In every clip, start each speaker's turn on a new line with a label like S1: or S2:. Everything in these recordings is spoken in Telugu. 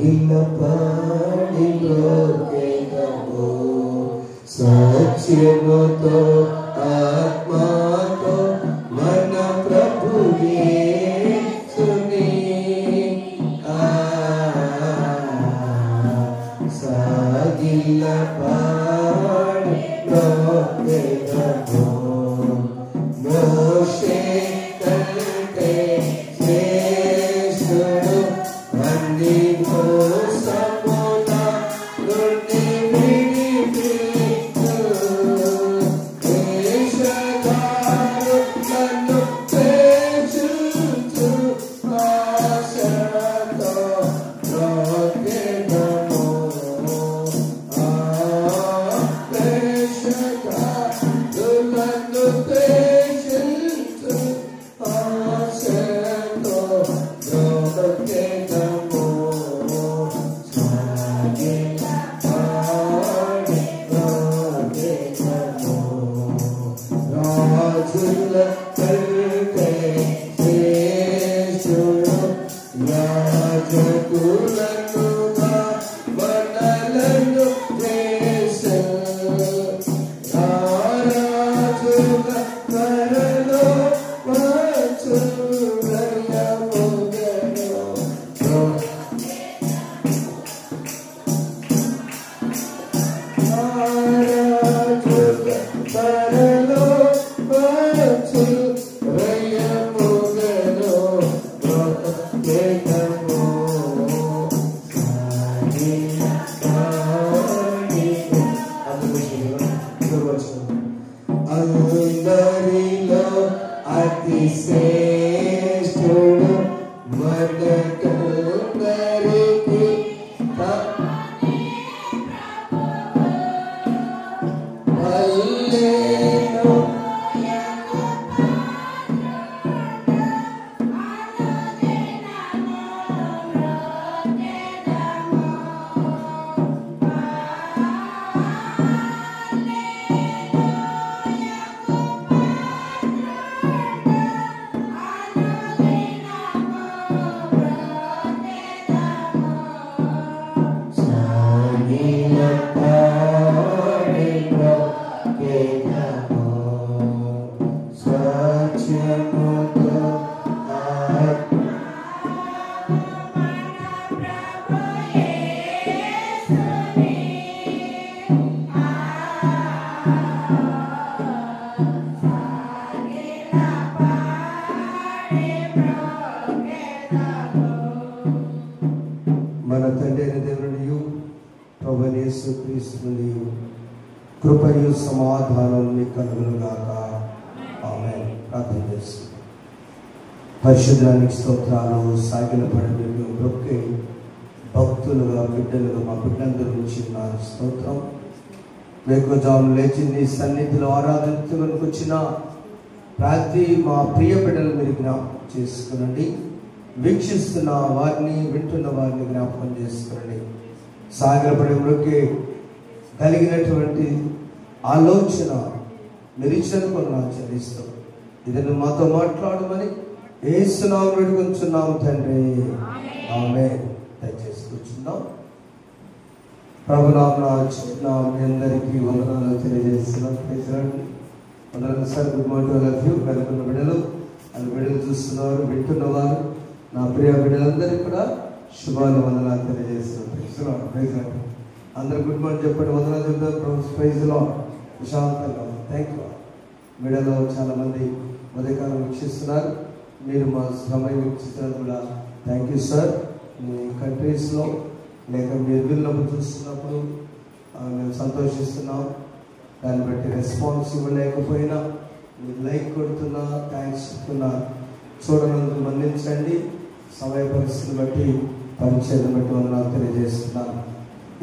S1: సాగిలపడి బ్రతుకెదము సత్యముతో ఆత్మతో మన ప్రభు యేసుని సాగిలపడి బ్రతుకెదము మోషే కంటే శ్రేష్ఠుడు అన్ని మోసముల నుండి విడిపించు వేషధారు నన్ను ప్రేషించు ఆశతో బ్రతుకెదము వేషధారు నన్ను ప్రేషించు ఆశతో బ్రతుకెదము రాజుల కంటే శ్రేష్ఠుడు యాజకులనుగా మనలను చేసెను రారాజుల కరలో వచ్చురయముగెను రారాజుల కరలో వచ్చురయముగెను బ్రతుకెదము అందరిలో అతి శ్రేష్ఠుడు మనకందరికి హల్లెలూయా మన తండ్రి అయిన దేవునియు ప్రభువైన యేసుక్రీస్తునియు కృపయు సమాధానం మీకు కలుగునుగాక. ఆమేన్. ప్రార్థన చేస్తున్నాం. పరిశుద్ధానికి స్తోత్రాలు. సాగిలపడి బ్రొక్కే భక్తులుగా బిడ్డలుగా మా బిడ్డందరి నుంచి నా స్తోత్రం. వేకువజాము లేచి నీ సన్నిధిలో ఆరాధించడానికి వచ్చిన ప్రతి మా ప్రియ బిడ్డలు మీరు జ్ఞాపకం చేసుకునండి. వీక్షిస్తున్న వారిని వింటున్న వారిని జ్ఞాపకం చేసుకునండి. సాగిలపడంలోకి కలిగినటువంటి ఆలోచన మీరు ఇచ్చిన కొన్ని చెల్లిస్తాం. ఇదని మాతో మాట్లాడమని యేసు నామమున వేడుకొంచున్నాము తండ్రి. ఆమేన్. దయచేసి కూర్చుందాం. ప్రభునామమున మీ అందరికీ వందనాలు తెలియజేస్తున్నాం. వందనాలు sir. Good morning all of you. వెనుకున్న బిడ్డలు అది బిడ్డలు చూస్తున్నారు, వింటున్నవారు నా ప్రియ బిడ్డలందరికీ కూడా శుభాలు వందనాలు తెలియజేస్తున్నాం. అందరూ గుడ్ మార్నింగ్ చెప్పండి. వందనాలు చెప్తారు. Praise lord. ప్రశాంతంగా థ్యాంక్ యూ. బిడ్డలో చాలామంది ఉదయకాలం వీక్షిస్తున్నారు. మీరు మా సమయం వీక్షిస్తున్నారు కూడా థ్యాంక్ యూ సార్. మీ కంట్రీస్లో లేక మీరు వీళ్ళప్పుడు చూస్తున్నప్పుడు మేము సంతోషిస్తున్నాం. దాన్ని బట్టి రెస్పాన్స్ ఇవ్వలేకపోయినా మీరు లైక్ కొడుతున్నా, థ్యాంక్స్ చెప్తున్నా, చూడనందుకు మన్నించండి. సమయ పరిస్థితిని బట్టి పరిచయం బట్టి వందనాలు తెలియజేస్తున్నాను.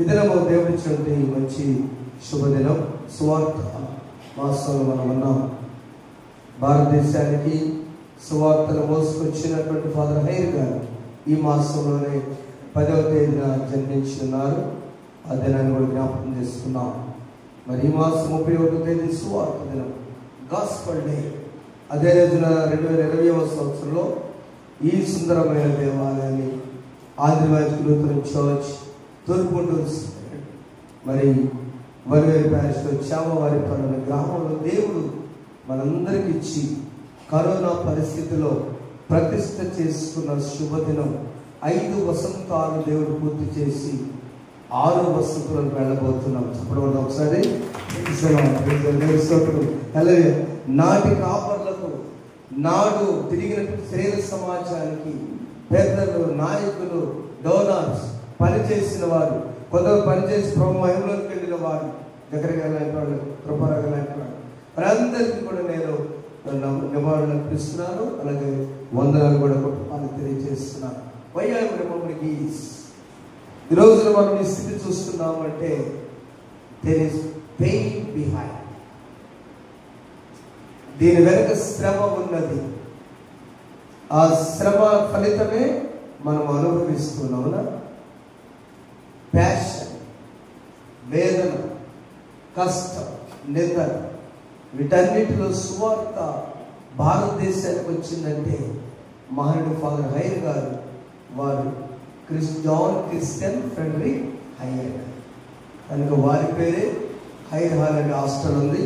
S1: ఇదినము దేవుడిచ్చినటువంటి మంచి శుభదినం. సువార్త మాసంలో మనం ఉన్నాం. భారతదేశానికి సువార్తను మోసుకొచ్చినటువంటి ఫాదర్ హైర్ గారు ఈ మాసంలోనే 10వ తేదీన జన్మించున్నారు. ఆ దినాన్ని కూడా జ్ఞాపకం చేసుకున్నాం. మరి ఈ మాసం 31వ తేదీ సువార్త దినం, గాస్పల్ డే. అదే రోజున 2020వ సంవత్సరంలో ఈ సుందరమైన దేవాలయాన్ని ఆదివాసి లూథరన్ చర్చ్, తూర్పుండూరు మరి వరివేరు ప్యారిస్లో చామవారిపల్లి గ్రామంలో దేవుడు మనందరికి ఇచ్చి కరోనా పరిస్థితిలో ప్రతిష్ఠ చేసుకున్న శుభదినం 5 వసంతాలు దేవుడు పూర్తి చేసి 6 వసంతులకు వెళ్ళబోతున్నాం. చెప్పడం ఒకసారి నాటి కాపర్లకు, నాడు తిరిగినటువంటి శరీర సమాజానికి పెద్దలు, నాయకులు, డోనర్స్, పనిచేసిన వారు, కొందరు పనిచేసి ప్రభు మహిమలోకి వెళ్ళిన వారు, దగ్గరగా లాంటి వాళ్ళు, కృపారాగా లాంటి వాళ్ళు, వారందరికీ కూడా నేను నివాళులు అర్పిస్తున్నాను. అలాగే వందనాలు కూడా కుటుంబానికి తెలియజేస్తున్నాను. ఈ రోజున మనం ఈ స్థితి చూస్తున్నామంటే there is pain behind. దీని వెనక శ్రమ ఉన్నది. ఆ శ్రమ ఫలితమే మనం అనుభవిస్తున్నాం. ప్యాషన్, వేదన, కష్టం, నిద్ర, వీటన్నిటిలో సువార్త భారతదేశానికి వచ్చిందంటే మహనీయుడు ఫాదర్ హైర్ గారు, వారు జాన్ క్రిస్టియన్ ఫ్రెడరిక్ హైర్ కనుక వారి పేరే హైర్ హాల్ అనే హాస్టల్ ఉంది.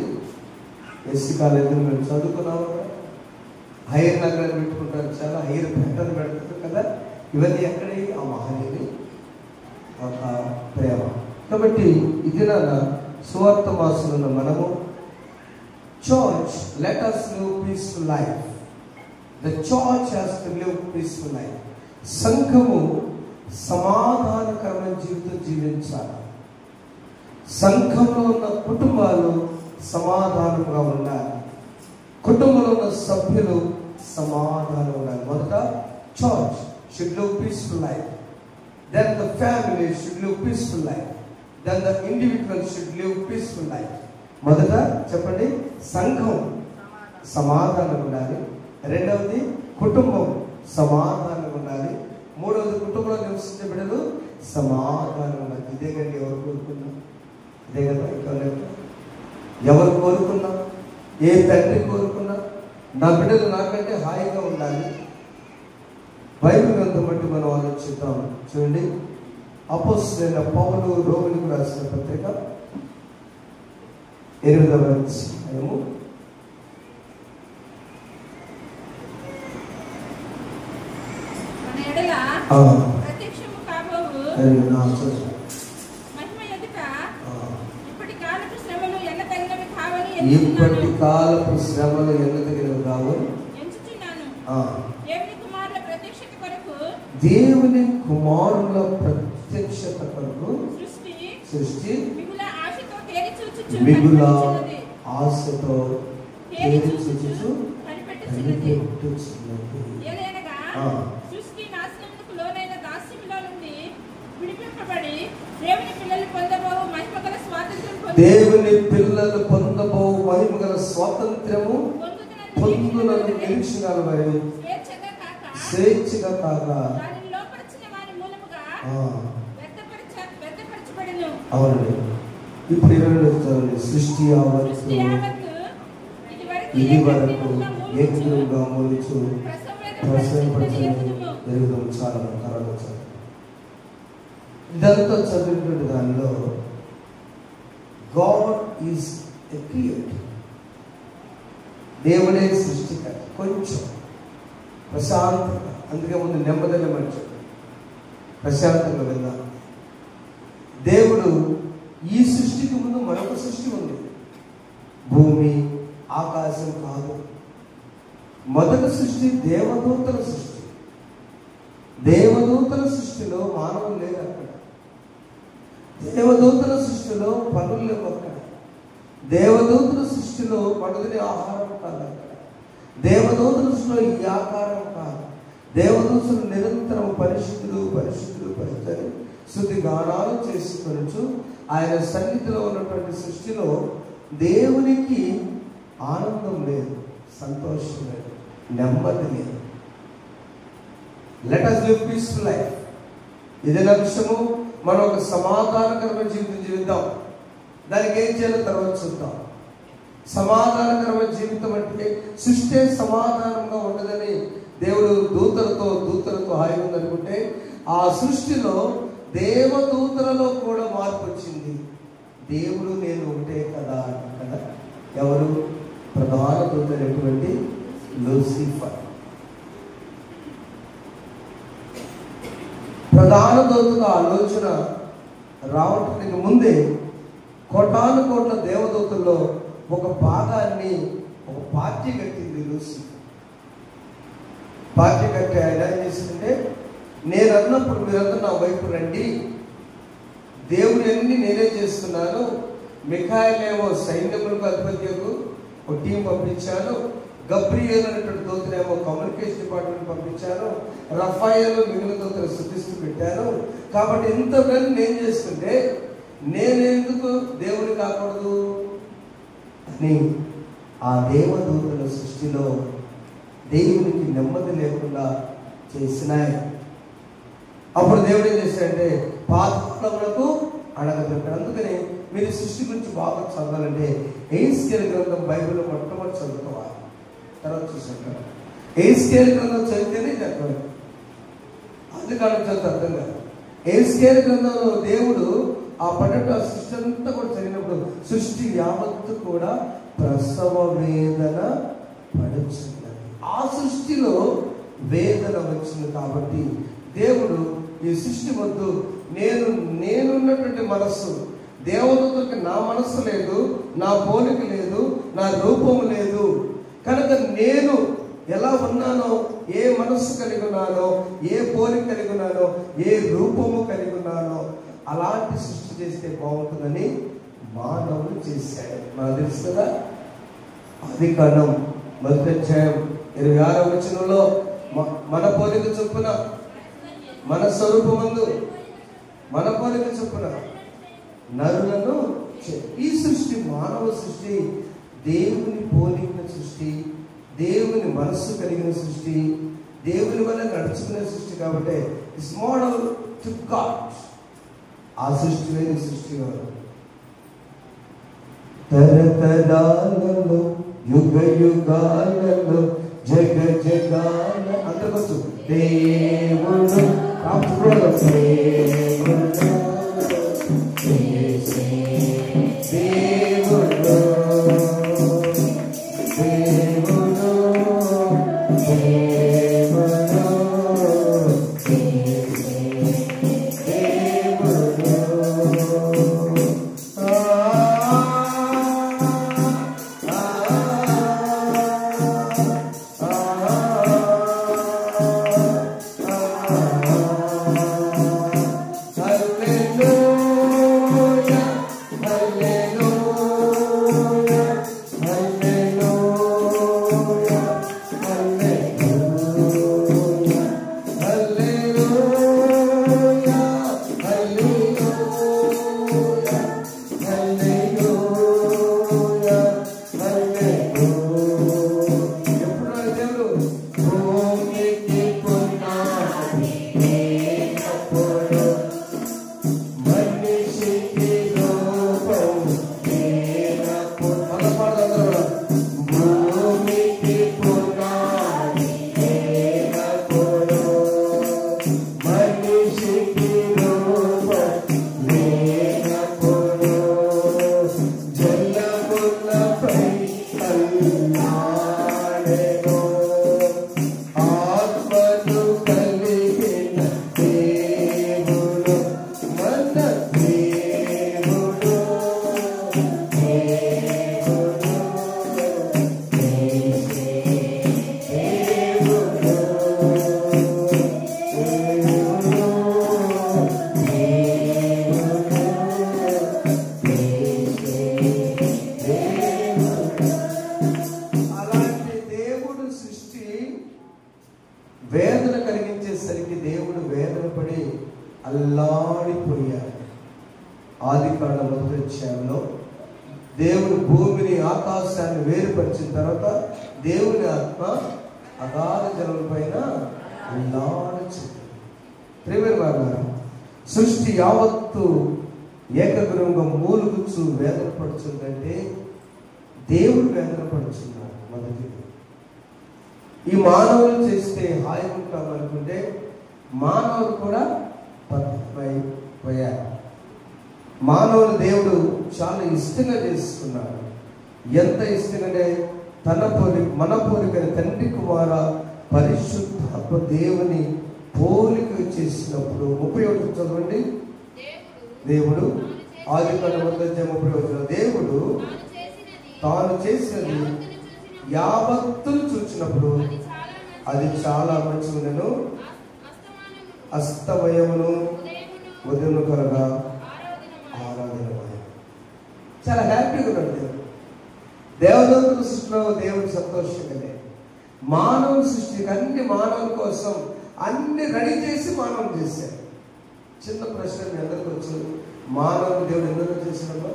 S1: ఎస్సీ కాలేజీలో మేము చదువుకున్నాము. హైర్ నగర్ పెట్టుకుంటారు, చాలా హైర్ పెట్టని పెడతారు కదా. ఇవన్నీ ఎక్కడే ఆ మహనీయుని ఒక ప్రేమ. కాబట్టి ఇది సువార్త మాసంలో మనము church, let us live peaceful life. The church has to live peaceful life. సంఘము సమాధానకరమైన జీవితం జీవించాలి. సంఘంలో ఉన్న కుటుంబాలు సమాధానంగా ఉండాలి. కుటుంబంలో ఉన్న సభ్యులు సమాధానం ఉండాలి. మొదట church should live peaceful life. Then the family should live peaceful life. Then the individual should live peaceful life. మొదట చెప్పండి, సంఘం సమాధానం ఉండాలి. రెండవది కుటుంబం సమాధానం ఉండాలి. మూడవది కుటుంబంలో నివసించే బిడ్డలు సమాధానం ఉండాలి. ఇదే కండి ఎవరు కోరుకున్నా, ఇదే కదా. ఎవరు కోరుకున్నా, ఏ తండ్రి కోరుకున్నా నా బిడ్డలు నాకంటే హాయిగా ఉండాలి. బైబిల్ గ్రంథం బట్టి మనం ఆలోచిద్దాం. చూడండి, అపోస్తలుడైన పౌలు రోమీయులకు రాసిన పత్రిక 8వ అధ్యాయము
S2: 'ఇప్పటి కాలపు శ్రమలు ఎన్నతగినవి కావని
S1: దేవుని కుమారుల ప్రత్యక్షత కొరకు సృష్టి మిగుల ఆశతో తేరి చూచుచు కనిపెట్టుచున్నది. దేవుని పిల్లలు పొందబో మహిమగల స్వాతంత్రము పొందులను నిరీక్షణాల మరి స్వేచ్ఛగా కాక అవునండి. ఇప్పుడు 22 సృష్టి ఇది వరకు ఏకగ్రీవంగా మొలుచు ప్రసవపరచడం చాలా కరాలు. ఇదంతా చదివినటువంటి దానిలో గాడ్ ఈజ్ ఎ క్రియేటర్. దేవుడే సృష్టికర్త. కొంచెం ప్రశాంతంగా, అందుకే ముందు నెమ్మదిగా మంచి ప్రశాంతంగా వెళ్దాం. దేవుడు ఈ సృష్టికి ముందు మరొక సృష్టి ఉంది. భూమి, ఆకాశం కాదు. మొదటి సృష్టి దేవదూతల సృష్టి. దేవదూతల సృష్టిలో మానవులు లేరు అక్కడ. దేవదూతల సృష్టిలో పనులు లేవు అక్కడ. దేవదూతల సృష్టిలో పడుకునే ఆహారం కాదు అక్కడ. దేవదూతల సృష్టిలో ఈ ఆకారం కాదు. దేవదూతలు నిరంతరం పరిశుద్ధులు పరిశుద్ధులు పరిశుద్ధులు శుద్ధి గానాలు చేసుకొనుచు ఆయన సన్నిధిలో ఉన్నటువంటి సృష్టిలో దేవునికి ఆనందం లేదు, సంతోషం లేదు, నెమ్మది లేదు. Let us live peaceful life. ఇదే లక్ష్యము. మనం ఒక సమాధానకరమైన జీవితం జీవిద్దాం. దానికి ఏం చేయాలో తర్వాత చూద్దాం. సమాధానకరమైన జీవితం అంటే సృష్టి సమాధానంగా ఉండదని దేవుడు దూతలతో హాయిగా ఉందనుకుంటే ఆ సృష్టిలో దేవదూతలలో కూడా మార్పు వచ్చింది. దేవుడు నేను ఒకటే కదా కదా. ఎవరు? ప్రధాన దూత అయినటువంటి లూసిఫర్. ప్రధాన దూతగా ఆలోచన రావటానికి ముందే కోటాను కోట్ల దేవదూతల్లో ఒక భాగాన్ని, ఒక పార్టీ కట్టింది లూసిఫర్. పార్టీ కట్టి ఆయన ఏం చేసిందంటే, నేను అన్నప్పుడు మీరందరూ నా వైపు రండి, దేవుడు అన్ని నేనే చేస్తున్నాను, మిఖాయిలేమో సైన్యములకు అధిపత్యకు ఒక టీం పంపించాను, గబ్రియేల్ అనేటువంటి దూతనేమో కమ్యూనికేషన్ డిపార్ట్మెంట్ పంపించాను, రఫాయేలు మిగిలిన దూతలు శుద్ధిస్తూ పెట్టాను. కాబట్టి ఇంతమంది నేను చేస్తుంటే నేను ఎందుకు దేవుని కాకూడదు అని ఆ దేవదూతల సృష్టిలో దేవునికి నెమ్మది లేకుండా చేసినాయి. అప్పుడు దేవుడు ఏం చేశాడంటే పాతాళములకు అడగబెట్టాడు. అందుకని మీరు సృష్టి గురించి బాగా చదవాలంటే ఎహెజ్కేలు గ్రంథం బైబిల్లో మొట్టమొదటి చదువుకోవాలి. తర్వాత చూసాక ఎహెజ్కేలు గ్రంథం చదివితేనే చెప్పాలి, అది కాలం చదివితే అర్థం కాదు. ఎహెజ్కేలు గ్రంథంలో దేవుడు ఆ పన్నెండు సృష్టి అంతా కూడా చదివినప్పుడు సృష్టి యావత్తు కూడా ప్రసవ వేదన పడుచున్నది. ఆ సృష్టిలో వేదన వచ్చింది కాబట్టి దేవుడు ఈ సృష్టి వద్దు, నేనున్నటువంటి మనస్సు, దేవదూతలకు నా మనస్సు లేదు, నా పోలిక లేదు, నా రూపము లేదు కనుక నేను ఎలా ఉన్నానో, ఏ మనస్సు కలిగి ఉన్నానో, ఏ పోలిక కలిగి ఉన్నానో, ఏ రూపము కలిగి ఉన్నానో అలాంటి సృష్టి చేస్తే బాగుంటుందని మానవుడు చేశాడు. మనకు తెలుసు కదా, ఆదికాండం 1:26 వచనంలో మన పోలిక చొప్పున, మన స్వరూపమందు మన పోలిక చొప్పున నరులను. ఈ సృష్టి మానవ సృష్టి దేవుని పోలిన సృష్టి, దేవుని మనస్సు కలిగిన సృష్టి, దేవుని వల్ల నడుచుకునే సృష్టి. కాబట్టి ఇట్స్ మోడల్ టు గాడ్. ఆ సృష్టి లేని సృష్టి వారు తరతరాలలో యుగ యుగాలలో జగ జగాల అంతకొచ్చు దేవుడు వేదన కలిగించేసరికి దేవుడు వేదన పడి అల్లాడిపోయాడు. ఆదికాండం 1:1 దేవుడు భూమిని ఆకాశాన్ని వేరుపరిచిన తర్వాత దేవుని ఆత్మ అగాధ జలం పైన అల్లాడుచుంది. ప్రియమైన వారు, సృష్టి యావత్తు ఏకగ్రీవంగా మూలుగుచ్చు వేదన పడుతుందంటే దేవుడు వేదన పడుచున్నాడు. మొదటిది, ఈ మానవులు చేస్తే హాయి ఉంటాం అనుకుంటే మానవులు కూడా పతనమైపోయారు. మానవుని దేవుడు చాలా ఇష్టంగా చేసుకున్నాడు. ఎంత ఇష్టంగానే మన పోలికని తండ్రి కుమార పరిశుద్ధాత్మ దేవుని పోలిక చేసినప్పుడు 31 చదవండి. దేవుడు ఆదికాండం 31 దేవుడు తాను చేసినది యావత్తును చూచినప్పుడు అది చాలా మంచిగాను అస్తమయమును ఉదయమును కలగా ఆరాధన. చాలా హ్యాపీగా ఉన్నాడు దేవదూతల సృష్టిలో దేవుడు సంతోషంగానే మానవుని సృష్టికి అన్ని మానవుల కోసం అన్ని రెడీ చేసి మానవుని చేశాడు. చిన్న ప్రశ్న మీ అందరికి వచ్చు, మానవుని దేవుడు ఎన్నో రోజు చేసినప్పుడు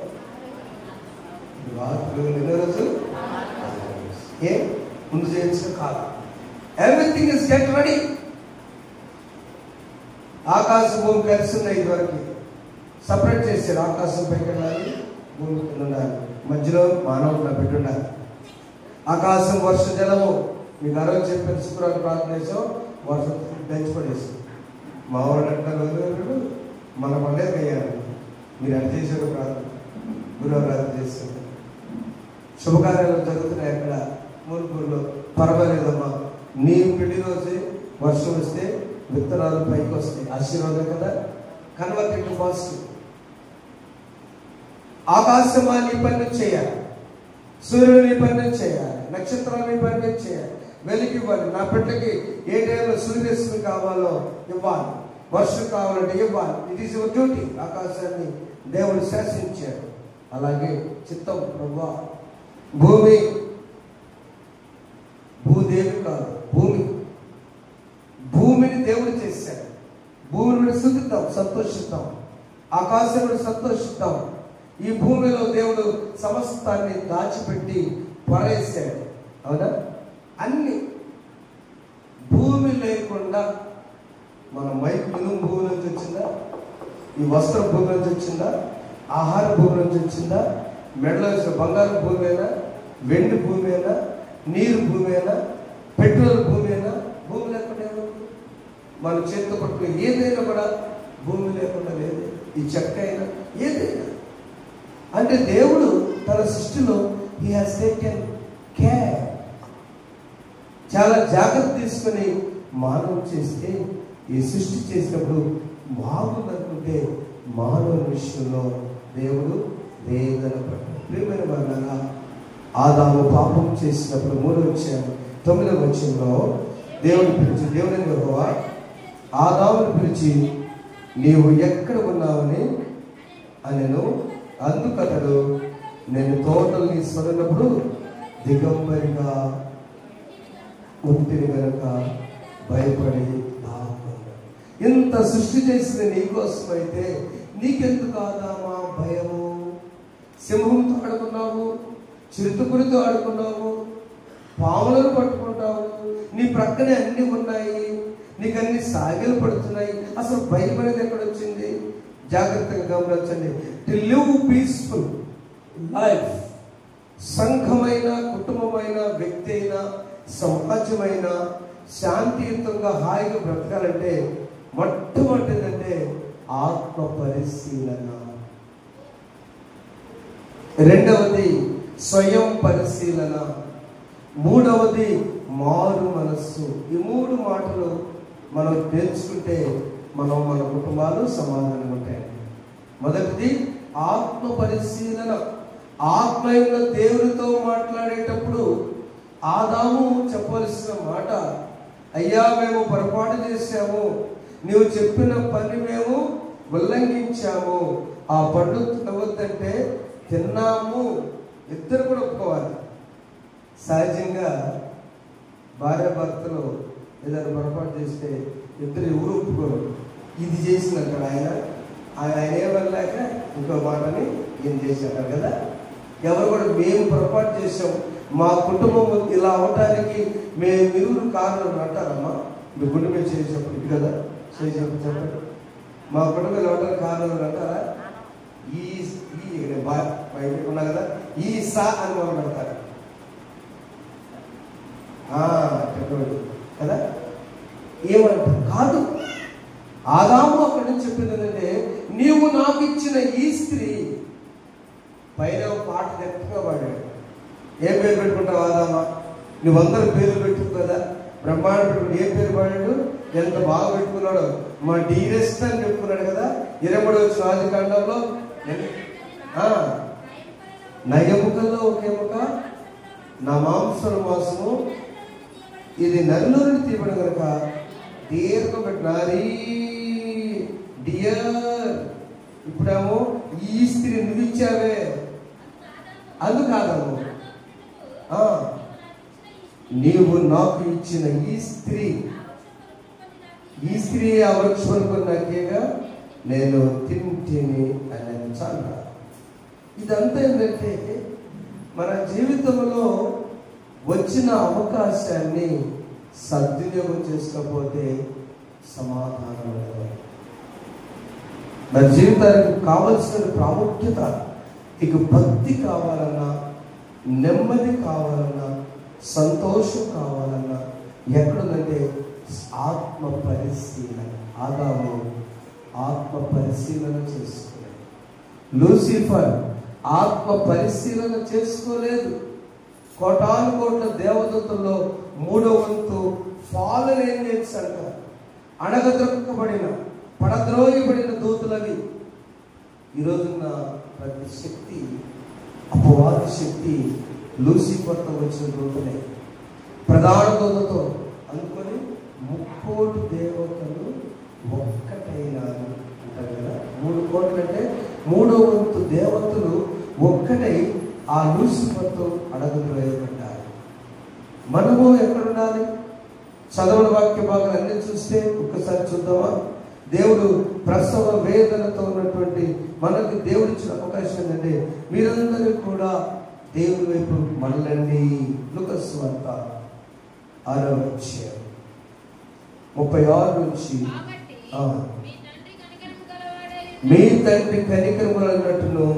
S1: ఎన్నో రోజు ఏ ముందు చేయించిన కాదు. Everything is get ready. ఆకాశం భూమి కలిసి ఉన్నాయి. ఇదివరకు సపరేట్ చేశారు. ఆకాశం పైకి వెళ్ళాలి, భూమి కింద ఉండాలి, మధ్యలో మానవుడు పెట్టుండాలి. ఆకాశం వర్ష జలము మీకు ఆ రోజు చెప్పిన శుక్రవారం ప్రార్థన చేసాం, వర్షం దంచిపడేసాం. మా వాడు అంటారు మన పండే అయ్యారు. మీరు ఎంత చేశారు ప్రార్థన, గురువారం ప్రార్థన చేశారు. శుభకార్యాలు జరుగుతున్నాయి అక్కడ మూలుపూరులో. పర్వాలేదమ్మా, నీ పెళ్లి రోజే వర్షం వస్తే విత్తనాలు పైకి వస్తాయి, ఆశీర్వాదం కదా. Convert into positive. ఆకాశమా నీ పని చేయాలి, సూర్యుడు నీ పని చేయాలి, నక్షత్రాలు నీ పని చేయాలి, వెలికి ఇవ్వాలి. నా బిడ్డకి ఏ టైంలో సూర్యరశ్మి కావాలో ఇవ్వాలి, వర్షం కావాలంటే ఇవ్వాలి. It is your duty. ఆకాశాన్ని దేవుడు శాసించాడు. అలాగే చిత్తం ప్రభువా, భూదేవి కాదు, భూమిని దేవుడు చేశాడు. భూమిని స్తుతిద్దాం, సంతోషిద్దాం. ఆకాశంలో సంతోషిద్దాం. ఈ భూమిలో దేవుడు సమస్తాన్ని దాచిపెట్టి పడేశాడు. అవునా? అన్ని భూమి లేకుండా మన ఇనుము భూమి నుంచి వచ్చిందా? ఈ వస్త్ర భూమి నుంచి వచ్చిందా? ఆహార భూమి నుంచి వచ్చిందా? మెడలో వచ్చిన బంగారు భూమి అయినా, వెండి భూమి అయినా, నీరు భూమి అయినా, పెట్రోల్ భూమి అయినా, భూమి లేకుండా ఏముంది? మన చేతితో పట్టుకుని ఏదైనా కూడా భూమి లేకుండా లేదు. ఈ చెక్క అయినా ఏదైనా. అంటే దేవుడు తన సృష్టిలో హీ హాస్ టేకెన్ కేర్. చాలా జాగ్రత్త తీసుకుని మానవం చేస్తే, ఈ సృష్టి చేసినప్పుడు బాగుందనుకుంటే మానవుని విషయంలో దేవుడు వేదన పడ్డాడు. ప్రియమైన వాళ్ళ ఆదాము పాపం చేసినప్పుడు 3వ వచనంలో దేవుడు పిలిచి, దేవుని యెహోవా ఆదామును పిలిచి నీవు ఎక్కడ ఉన్నావని అనెను. అందుకతడు నేను తోటల్ని సొరినప్పుడు దిగంబరిగా ఉంటిని గనక భయపడి దాక్కున్నాడు. ఇంత సృష్టి చేసింది నీకోసమైతే నీకెందుకు ఆదామా భయము? సింహంతో ఆడుకున్నావు, చిరుతపురితో ఆడుకున్నావు, పాములను పట్టుకుంటావు, నీ ప్రక్కనే అన్ని ఉన్నాయి, నీకు అన్ని సాగిలు పడుతున్నాయి. అసలు భయం అనేది ఎక్కడ వచ్చింది? జాగ్రత్తగా గమనించండి. టు లివ్ పీస్ఫుల్ లైఫ్, సంఘమైన, కుటుంబమైన, వ్యక్తి అయినా, సమాజమైన శాంతియుతంగా హాయిగా బ్రతకాలంటే మొట్టమొదటిదంటే ఆత్మ పరిశీలన. రెండవది స్వయం పరిశీలన. మూడవది మారు మనస్సు. ఈ 3 మాటలు మనం నేర్చుకుంటే మన కుటుంబాలు సమాధానం ఉంటాయి. మొదటిది ఆత్మ పరిశీలన. ఆత్మయుల దేవునితో మాట్లాడేటప్పుడు ఆదాము చెప్పవలసిన మాట, అయ్యా మేము పొరపాటు చేశాము, నీవు చెప్పిన పని మేము ఉల్లంఘించాము, ఆ పండు తినవద్దంటే తిన్నాము. ఇద్దరు కూడా ఒప్పుకోవాలి. సహజంగా భార్యాభర్తలు ఏదైనా పొరపాటు చేస్తే ఇద్దరు ఎవరు ఒప్పుకోరు. ఇది చేసినట్టు ఆయన ఏమనలేక ఇంకో మాటని ఏం చేశారు కదా. ఎవరు కూడా మేము పొరపాటు చేసాం, మా కుటుంబం ఇలా అవటానికి మీరు కారణం అంటారమ్మా. మీ కుటుంబం చేసినప్పుడు ఇది కదా చేసినప్పుడు చెప్పండి, మా కుటుంబం ఇలా అవటానికి కారణం అంటారా? ఈ బయట ఉన్నా కదా, ఈ సా అని మొదలు పెడతారు చెప్పండి కదా. ఏమంటారు? కాదు, ఆదాము అక్కడి నుంచి చెప్పింది ఏంటంటే, నీవు నాకు ఇచ్చిన ఈ స్త్రీ. పైన పాట గట్టిగా పాడాడు. ఏం పేరు పెట్టుకుంటావు ఆదామా? నువ్వందరూ పేర్లు పెట్టుకు కదా, బ్రహ్మాండ పెట్టుకుని ఏ పేరు పాడాడు? ఎంత బాగా పెట్టుకున్నాడు. మా డీరెస్ట్ అని చెప్పుకున్నాడు కదా. 23వ ఆదికాండంలో నా ఎముకల్లో ఒక ఎముక, నా మాంసల మాంసము, ఇది నరుల నుండి తీయబడి కనుక దీర్ఘం పెట్టినారీ డియర్. ఇప్పుడేమో ఈ స్త్రీ నువ్వు ఇచ్చావే, అందుకాదము నీవు నాకు ఇచ్చిన ఈ స్త్రీ ఆ వృక్షం కొన్నాకేగా నేను తింటిని అని చాలా. ఇదంతా ఏంటంటే, మన జీవితంలో వచ్చిన అవకాశాన్ని సద్వినియోగం చేసుకోకపోతే సమాధానం లేదు. మన జీవితానికి కావలసిన ప్రాముఖ్యత, ఇక భక్తి కావాలన్నా, నెమ్మది కావాలన్నా, సంతోషం కావాలన్నా ఎక్కడుందంటే ఆత్మ పరిశీలన. ఆదాము ఆత్మ పరిశీలన చేసుకున్నాడు. లూసిఫర్ ఆత్మ పరిశీలన చేసుకోలేదు. కోటాను కోట్ల దేవదూతల్లో 3వ వంతు ఫాలెన్ ఏంజెల్స్ అంటారు. అణగద్రొక్కబడిన, పడద్రోయబడిన దూతలవి. ఈరోజున్న ప్రతి శక్తి, అపవాద శక్తి లూసిఫర్తో వచ్చిన దూతలే. ప్రధాన దూతతో అనుకొని 30 దేవతలు ఒక్కటైనారు అంటారు కదా. 3 కోట్లు అంటే 3వ వంతు దేవతలు ఒక్కటై ఆ లూసిఫర్తో అడగద్రోయబడ్డారు. మనము ఎక్కడుండాలి? చదవన వాక్య భాగాలు అన్ని చూస్తే ఒక్కసారి చూద్దామా? దేవుడు ప్రసవ వేదనతో ఉన్నటువంటి మనకు దేవుడు ఇచ్చిన అవకాశం ఏంటంటే, మీరందరూ కూడా దేవుని వైపు మళ్ళండి. లూకాసు వార్త 6వ అధ్యాయం 36 నుంచి, మీ తండ్రి కనికరము గలవాడైనట్టును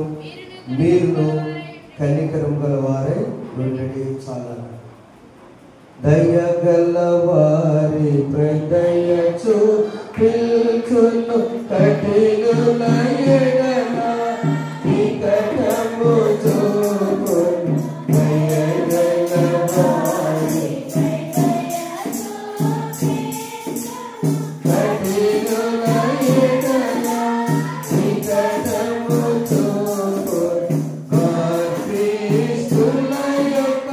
S1: మీరును కనికరము గలవారై ఉండడి చాలన్న. దయగలవారి ప్రదయ చూపించును కఠినుల ఎడల నికటము చూపును. దయగలవారి కఠినుల ఎడల నికటము చూపును. క్రీస్తుల యొక్క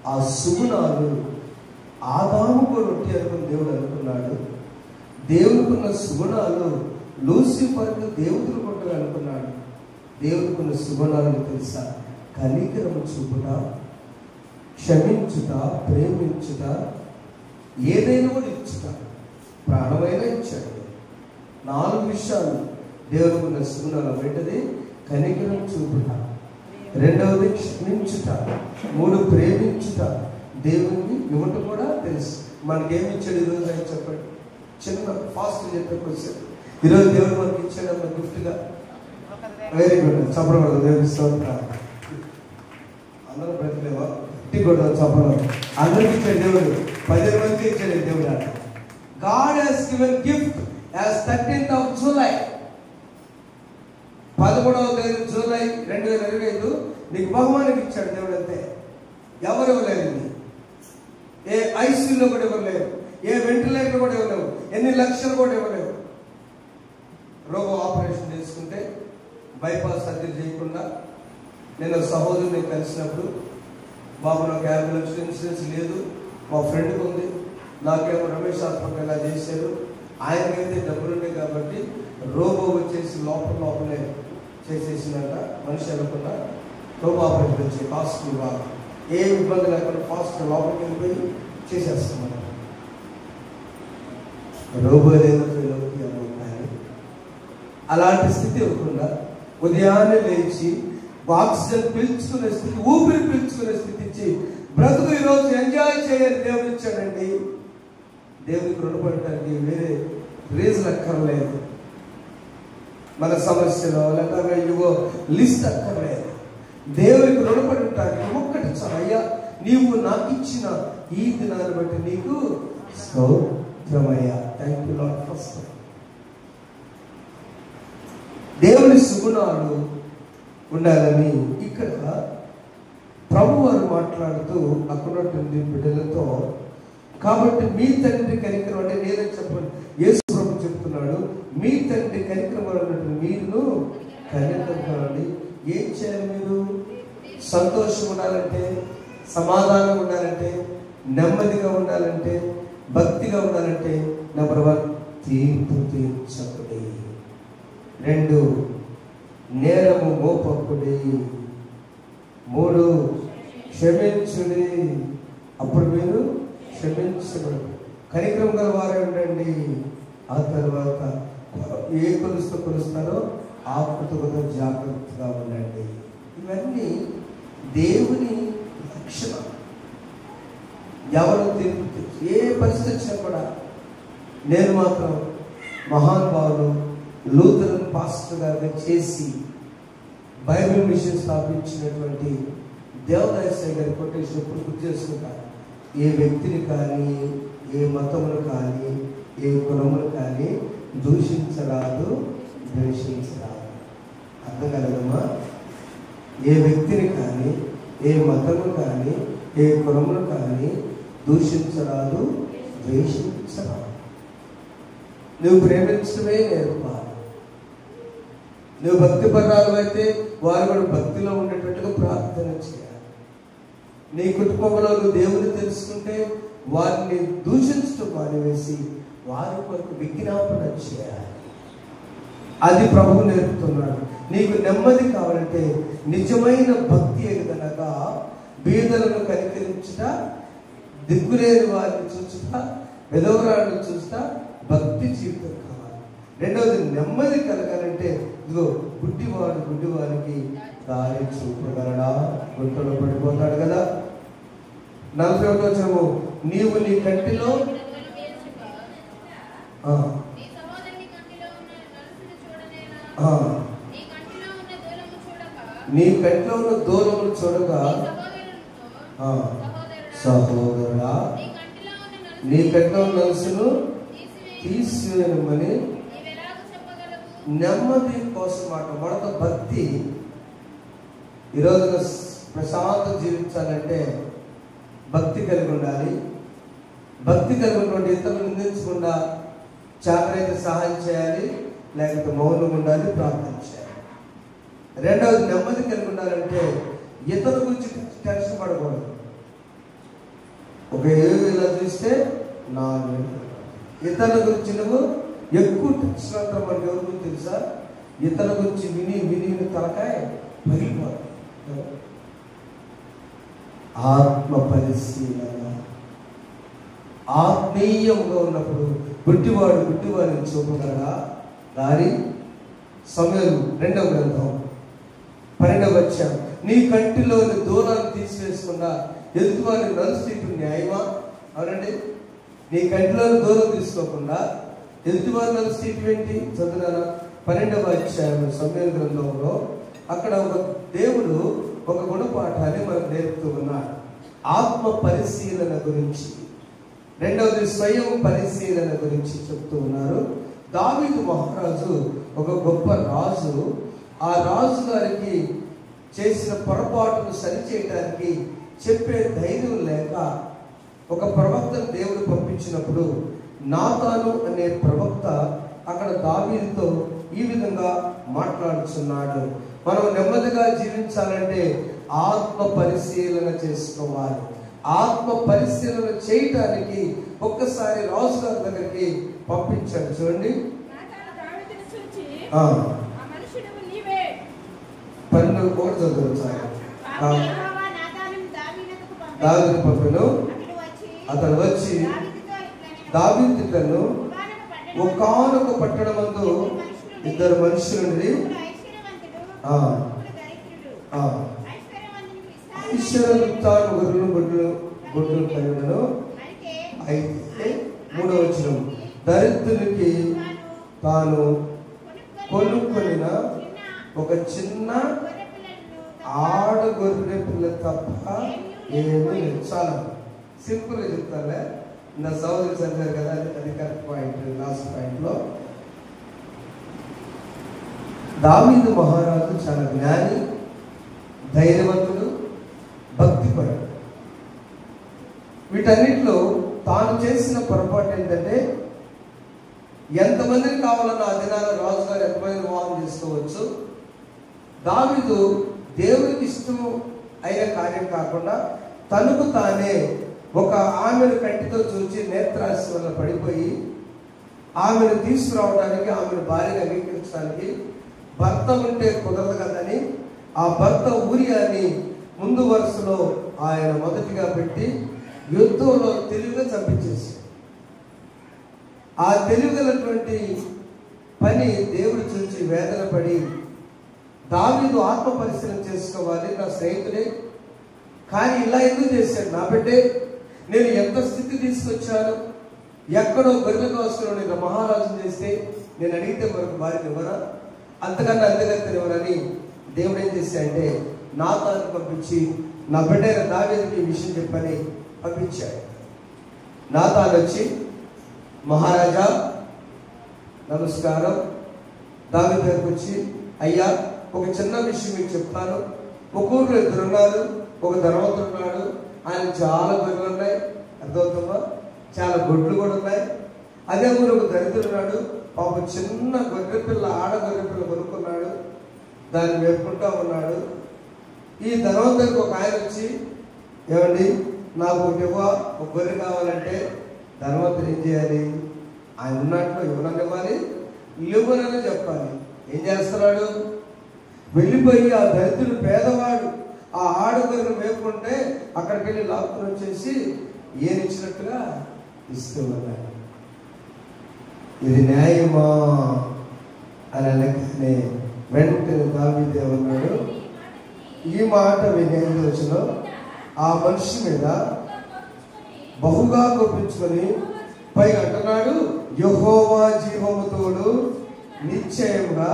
S1: ఆ సుగుణాలు ఆదాముకు రొట్టె అనుకుని దేవుడు అనుకున్నాడు. దేవునికున్న సుగుణాలు లూసిఫర్కు దేవుడు కొట్టగా అనుకున్నాడు. దేవునికున్న సుగుణాలు తెలుసా? కనికరము చూపుట, క్షమించుట, ప్రేమించుట, ఏదైనా కూడా ఇచ్చుట, ప్రాణమైనా ఇచ్చాడు. 4 విషయాలు దేవునికున్న సుగుణాలు. ఏంటది? కనికరం చూపుట, 2వది క్షమించుట, 3 ప్రేమించుట, దేవునికి ఇవ్వటం కూడా తెలుసు. మనకేమి ఇచ్చాడు ఈరోజు అని చెప్పండి. చిన్న ఫాస్ట్ చెప్పే క్వశ్చన్. ఈరోజు దేవుడు మనకి ఇచ్చాడు గిఫ్ట్గా. Very good. చెప్పకూడదు. దేవుడి స్తోత్రం. అందరూ బ్రతిలేవా? కూడా చెప్పడం అందరికి ఇచ్చాడు దేవుడు. 10 మందికి ఇచ్చాడు దేవుడు. God has given gift as 13th of July. 13వ తేదీ జూలై 2025 నీకు బహుమానికి ఇచ్చాడు దేవుడు. అంతే. ఎవరు లేరు. ఏ ఐసీయూలో కూడా ఎవరు లేరు. ఏ వెంటిలేటర్ కూడా ఇవ్వలేవు. ఎన్ని లక్షలు కూడా ఇవ్వలేవు. రోగం ఆపరేషన్ చేసుకుంటే బైపాస్ సర్జరీ చేయకుండా నేను సహోదరుని కలిసినప్పుడు, బాబు నాకు 50 లక్షల ఇన్సూరెన్స్ లేదు, మా ఫ్రెండ్కి ఉంది, నాకేమో రమేష్ ఆత్మక ఇలా చేశారు. ఆయనకైతే డబ్బులుంటాయి కాబట్టి రోబో వచ్చేసి లోపలే చేసేసినట్ట. మనిషి అనుకున్న రోబో ఆపరేషన్ వచ్చి కాస్ట్ బాగా ఏ ఇబ్బంది లేకుండా ఫాస్ట్గా లోపలికి వెళ్ళిపోయి చేసేస్తామన్నమాట. రోబో అలాంటి స్థితి ఇవ్వకుండా ఉదయాన్నే లేచి ఆక్సిజన్ పీల్చుకునే స్థితి, ఊపిరి పీల్చుకునే స్థితి ఇచ్చి బ్రతుకు ఈరోజు ఎంజాయ్ చేయాలి దేవుడు ఇచ్చాడండి. దేవుడికి రుణపడటానికి వేరే రీజన్ అక్కర్లేదు. మన సమస్యలో లేకపోతే ఇవో లిస్ట్ అక్కర్లేదు. దేవుడికి రుణపడటానికి ఒక్కటి చాలు. అయ్యా నీవు నాకు ఇచ్చిన ఈ దినాన్ని బట్టి నీకు స్తోత్రమయ్యా, థ్యాంక్ యూ లార్డ్. ఫస్ట్ దేవుని సుగుణాలు ఉండాలని ఇక్కడ ప్రభు వారు మాట్లాడుతూ అక్కడున్నటువంటి బిడ్డలతో, కాబట్టి మీ తండ్రి కనికరం అంటే నేనే చెప్పండి, యేసు ప్రభు చెప్తున్నాడు, మీ తండ్రి కనికరం అన్నట్టు మీరు కనికరండి. ఏం చేయాలి? మీరు సంతోషం ఉండాలంటే, సమాధానం ఉండాలంటే, నెమ్మదిగా ఉండాలంటే, భక్తిగా ఉండాలంటే నెంబర్ 1 తీర్పు తీర్చకుడి, 2 నేరము మోపకుడి, 3 క్షమించుడి. అప్పుడు మీరు క్షమించబడు, కనికరం గల వారే ఉండండి. ఆ తర్వాత ఏ కొలుస్తారో ఆ కృతజ్ఞత జాగ్రత్తగా ఉండండి. ఇవన్నీ దేవుని లక్షణం. ఎవరు తీర్పు ఏ పరిస్థితి వచ్చినా కూడా, నేను మాత్రం మహానుభావులు లూథరన్ పాస్టర్ గారిగా చేసి బైబిల్ మిషన్ స్థాపించినటువంటి దేవదాయసాయి గారి కొటేషన్ ఎప్పుడు గుర్తు చేసుకుంటారు. ఏ వ్యక్తిని కానీ, ఏ మతమును కానీ, ఏ కులమును కానీ దూషించరాదు, ద్వేషించరాదు. అర్థం కలగమ్మా? ఏ వ్యక్తిని కానీ, ఏ మతము కానీ, ఏ కులమును కానీ దూషించరాదు, ద్వేషించరాదు. నువ్వు ప్రేమించడమే నేర్పాలి. నువ్వు భక్తి పరాలు అయితే వారు కూడా భక్తిలో ఉండేటట్టుగా ప్రార్థన చేయాలి. నీ కుటుంబంలో నువ్వు దేవుని తెలుసుకుంటే వారిని దూషించడం మానివేసి వారి కొరకు విజ్ఞాపన చేయాలి. అది ప్రభువు నేర్పుతున్నాడు. నీకు నెమ్మది కావాలంటే నిజమైన భక్తి ఏదనగా బీదలను కనికరించుట, దిక్కులేని వారిని చూచుట, విధవరాలను చూస్తా భక్తి జీవితం కావాలి. 2వది నెమ్మది కలగాలంటే ఇదిగో గుడ్డివారికి దారి చూపగలడా, గుంటలో పడిపోతాడు కదా. 41వ వచనము, నీవు నీ కంటిలో నీ కంటిలో ఉన్న దూరమును చూడగా సహోదరుడా నీ కంటిలో ఉన్న నలుసును తీసివేయమని. నెమ్మది కోసం మాట మొదట భక్తి. ఈరోజు ప్రశాంతం జీవించాలంటే భక్తి కలిగి ఉండాలి. భక్తి కలిగి ఉన్నటువంటి ఇతరులు నిందించకుండా చాకరైతే సహాయం చేయాలి, లేకపోతే మౌనం ఉండాలి, ప్రార్థన చేయాలి. 2వది నెమ్మది కలిగి ఉండాలంటే ఇతరుల గురించి టెన్షన్ పడకూడదు. ఒక ఇలా చూస్తే 4 ఇతరుల గురించి నువ్వు ఎక్కువ టెన్షన్ అంటారు. మనకి ఎవరి గురించి తెలుసా? ఇతరుల గురించి విని తలకాయ పగిలిపోతుంది. ఆత్మ పరిశీలన, ఆత్మీయంగా ఉన్నప్పుడు గుడ్డివాడిని చూపగలడా దారి. సమూయేలు 2వ గ్రంథం 12వ వచనం, నీ కంటిలోని దూరాన్ని తీసివేసుకున్నా ఎదుటివారిని నలుస్తూ న్యాయమా? అవునండి. నీ కంటిలోని దూరం తీసుకోకుండా ఎదుటివారిని నలుస్తూ ఏంటి? చదువునా 12వ అధ్యాయం సమూయేలు గ్రంథంలో అక్కడ ఒక దేవుడు ఒక గుణపాఠాన్ని మనకు నేర్పుతూ ఉన్నాడు. ఆత్మ పరిశీలన గురించి, 2వది స్వయం పరిశీలన గురించి చెప్తూ ఉన్నారు. దావీదు మహారాజు ఒక గొప్ప రాజు. ఆ రాజు గారికి చేసిన పొరపాటును సరిచేయడానికి చెప్పే ధైర్యం లేక ఒక ప్రవక్తను దేవుడు పంపించినప్పుడు నాతాను అనే ప్రవక్త అక్కడ దావీదుతో ఈ విధంగా మాట్లాడుతున్నాడు. మనం నెమ్మదిగా జీవించాలంటే ఆత్మ పరిశీలన చేసుకోవాలి. ఆత్మ పరిశీలన చేయటానికి ఒక్కసారి రాజుగారి దగ్గరికి పంపించాడు. చూడండి, 12 కూడా చదువుతారు. దావీదును పంపెను. అతడు వచ్చి దావీదును ఒకానొక పట్టణమందు 2 మనుషులుండి ఐశ్వర్యవంతుడు గొడ్లు కలిగినను. అయితే 3వ వచనం, దరిద్రునికి తాను కొనుక్కొనిన ఒక చిన్న ఆడ గొర్రె పిల్ల తప్ప ఏమీ లేదు. చాలా సింపుల్ గా చెప్తానే. నా సోదరులు చదివారు కదా, అది కరెక్ట్ పాయింట్. లాస్ట్ పాయింట్ లో దావీదు మహారాజు చాలా జ్ఞాని, ధైర్యవంతుడు, భక్తిపరుడు. వీటన్నిటిలో తాను చేసిన పొరపాటు ఏంటంటే, ఎంతమందిని కావాలన్న ఆ దినాల రాజుగారు ఎంతమందిని వివాహం చేసుకోవచ్చు. దావీదు దేవునికి ఇష్టం అయిన కార్యం కాకుండా తనకు తానే ఒక ఆమెను కంటితో చూచి నేత్రాశ వల్ల పడిపోయి ఆమెను తీసుకురావడానికి, ఆమెను భార్యను అంగీకరించడానికి భర్త ఉంటే కుదరదు కదని ఆ భర్త ఊరియాని ముందు వరుసలో ఆయన మొదటిగా పెట్టి యుద్ధంలో తెలివిగా చంపించేసి, ఆ తెలివిగలటువంటి పని దేవుడు చూసి వేదన పడి, దావీదు ఆత్మ పరిశీలన చేసుకోవాలి, నా స్నేహితుడే కానీ ఇలా ఎందుకు చేశాడు నా బిడ్డే, నేను ఎంత స్థితి తీసుకొచ్చాను, ఎక్కడో గొర్రెల కాసుకుని నేను మహారాజును చేస్తే నేను అడిగితే మరొక భార్యను ఇవ్వరా, అంతకన్నా అంతగత్తెను ఇవ్వరని దేవుడు ఏం చేశాడంటే నాతాను పంపించి నా బిడ్డైన దావీదుకి ఈ విషయం చెప్పని పంపించాడు. నాతాను వచ్చి, మహారాజా నమస్కారం. దావీదు దగ్గరికి వచ్చి, అయ్యా ఒక చిన్న విషయం మీకు చెప్తాను. ఒక ఊరిలో 2 ఉన్నారు. ఒక ధనవంతుడు ఉన్నాడు, ఆయన చాలా గొర్రెలు ఉన్నాయి, అర్థమవుతుందా, చాలా గొడ్లు కూడా ఉన్నాయి. అదే ఊరు ఒక దరిద్రుడు ఉన్నాడు, పాప చిన్న గొర్రె పిల్ల, ఆడ గొర్రె పిల్ల కొనుక్కున్నాడు, దాన్ని మేపుకుంటా ఉన్నాడు. ఈ ధనవంతుడికి ఒక ఆయన వచ్చి, ఏమండి నాకు ఒక గొర్రె కావాలంటే ధనవంతుడు ఏం చేయాలి, ఆయన ఉన్నట్లు ఇవ్వననివ్వాలి, ఇవ్వనని చెప్పాలి. ఏం చేస్తున్నాడు, వెళ్ళిపోయి ఆ దరిద్రుడు పేదవాడు ఆ ఆడగొర్రెను మేపుకుంటే అక్కడికి వెళ్ళి లాక్కుని వచ్చేసి ఏనిచ్చినట్టుగా ఇస్తూ ఉన్నాడు. ఇది న్యాయమా అని అనగానే వెంటనే దావీదు ఏమన్నాడు, ఈ మాట వినేది వచ్చిన ఆ మనిషి మీద బహుగా కోపించుకొని పైగా అంటున్నాడు, యెహోవా జీవము తోడు, నిశ్చయముగా